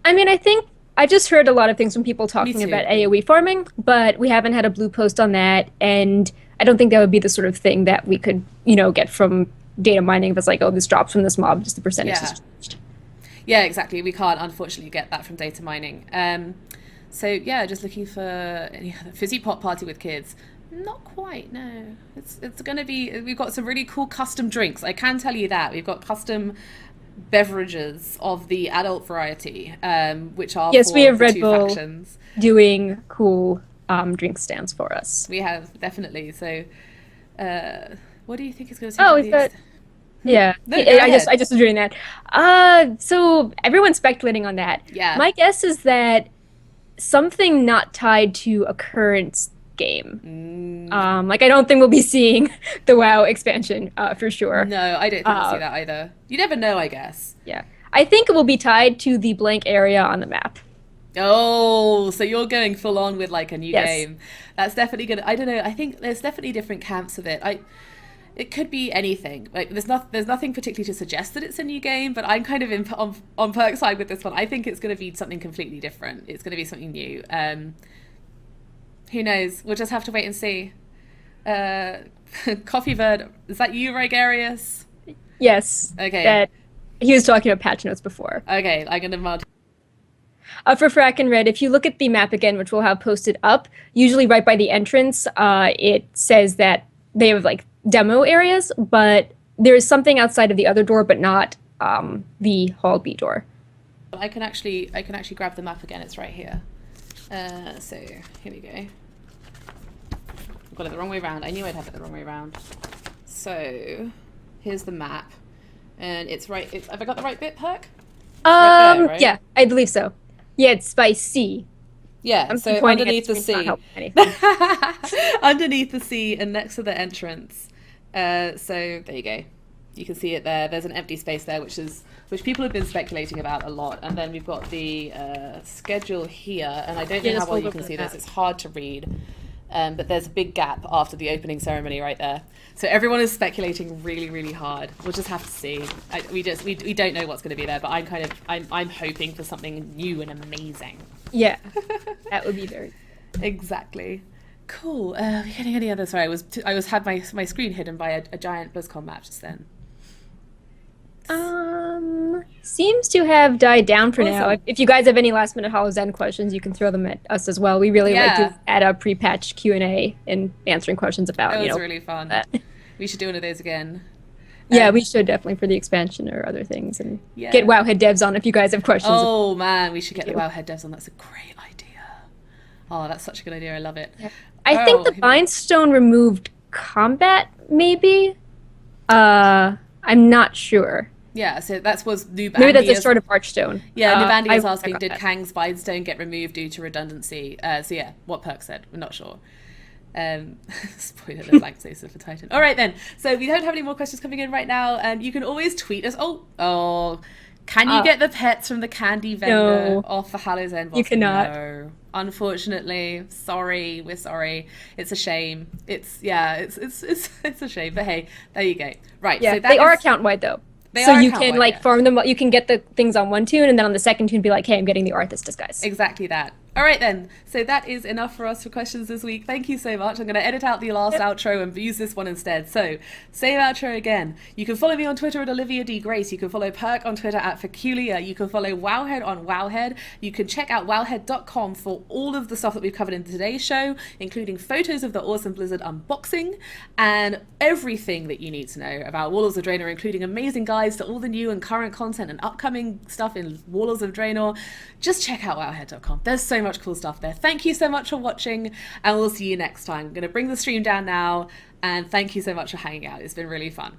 I mean, I think I just heard a lot of things from people talking about AoE farming, but we haven't had a blue post on that, and I don't think that would be the sort of thing that we could, get from data mining if it's like, oh, this drops from this mob, just the percentage is changed. Yeah, exactly. We can't, unfortunately, get that from data mining. So, yeah, just looking for any other fizzy pot party with kids. Not quite, no. It's going to be, we've got some really cool custom drinks. I can tell you that. We've got custom beverages of the adult variety, which are we have Red Bull factions. Doing cool drink stands for us. We have, definitely. So, what do you think is going to take that? Yeah, no, I just was doing that. So everyone's speculating on that. Yeah. My guess is that something not tied to a current game. I don't think we'll be seeing the WoW expansion for sure. No, I don't think we'll see that either. You never know, I guess. Yeah, I think it will be tied to the blank area on the map. Oh, so you're going full on with like a new game. That's definitely good. I don't know. I think there's definitely different camps of it. It could be anything. Like there's nothing particularly to suggest that it's a new game, but I'm kind of on Perk's side with this one. I think it's going to be something completely different. It's going to be something new. Who knows? We'll just have to wait and see. Coffee Bird, is that you, Rigarius? Yes. Okay. He was talking about patch notes before. Okay, I'm gonna mark. For Frack and Red, if you look at the map again, which we'll have posted up, usually right by the entrance, it says that they have like demo areas, but there is something outside of the other door, but not the Hall B door. I can actually grab the map again. It's right here. So here we go. I've got it the wrong way around. I knew I'd have it the wrong way around. So here's the map, and it's right. Have I got the right bit, Perk? Right there, right? Yeah, I believe so. Yeah, it's by C. Yeah, I'm so pointing underneath at the screen, sea. not helping anything. Underneath the sea and next to the entrance. So there you go. You can see it there. There's an empty space there, which people have been speculating about a lot. And then we've got the schedule here, and I don't know how well you can see this. It's hard to read. But there's a big gap after the opening ceremony right there. So everyone is speculating really, really hard. We'll just have to see. We don't know what's going to be there, but I'm hoping for something new and amazing. Yeah, that would be very. Exactly. Cool. Are we getting any other? Sorry, I had my screen hidden by a giant BlizzCon map just then. Seems to have died down for now. Awesome. If you guys have any last minute Hollows End questions, you can throw them at us as well. We really like to add a pre-patch Q&A and answering questions about, That was really fun. We should do one of those again. Yeah, we should definitely for the expansion or other things, and get Wowhead devs on if you guys have questions. Oh man, we should get the Wowhead devs on. That's a great idea. Oh, that's such a good idea. I love it. Yeah. I think the Bind Stone removed combat, maybe. I'm not sure. Yeah, so that was Nubandia. Maybe that's a sort of Archstone. Yeah, Nubandia was asking, did Kang's Bind Stone get removed due to redundancy? So yeah, what Perk said, we're not sure. Spoiler alert, blank spacer for Titan. All right then, so we don't have any more questions coming in right now. You can always tweet us. Oh, can you get the pets from the candy vendor off the Hallows End box? You cannot. No, unfortunately. Sorry, we're sorry. It's a shame. It's a shame. But hey, there you go. Right. Yeah, so they are account wide though. So you can like farm them. You can get the things on one tune, and then on the second tune, be like, "Hey, I'm getting the Arthas disguise." Exactly that. All right then. So that is enough for us for questions this week. Thank you so much. I'm going to edit out the last outro and use this one instead. So same outro again. You can follow me on Twitter at Olivia D. Grace. You can follow Perk on Twitter at Feculia. You can follow Wowhead on Wowhead. You can check out wowhead.com for all of the stuff that we've covered in today's show, including photos of the awesome Blizzard unboxing and everything that you need to know about Warlords of Draenor, including amazing guides to all the new and current content and upcoming stuff in Warlords of Draenor. Just check out wowhead.com. There's so much cool stuff there. Thank you so much for watching, and we'll see you next time. I'm going to bring the stream down now, and thank you so much for hanging out. It's been really fun.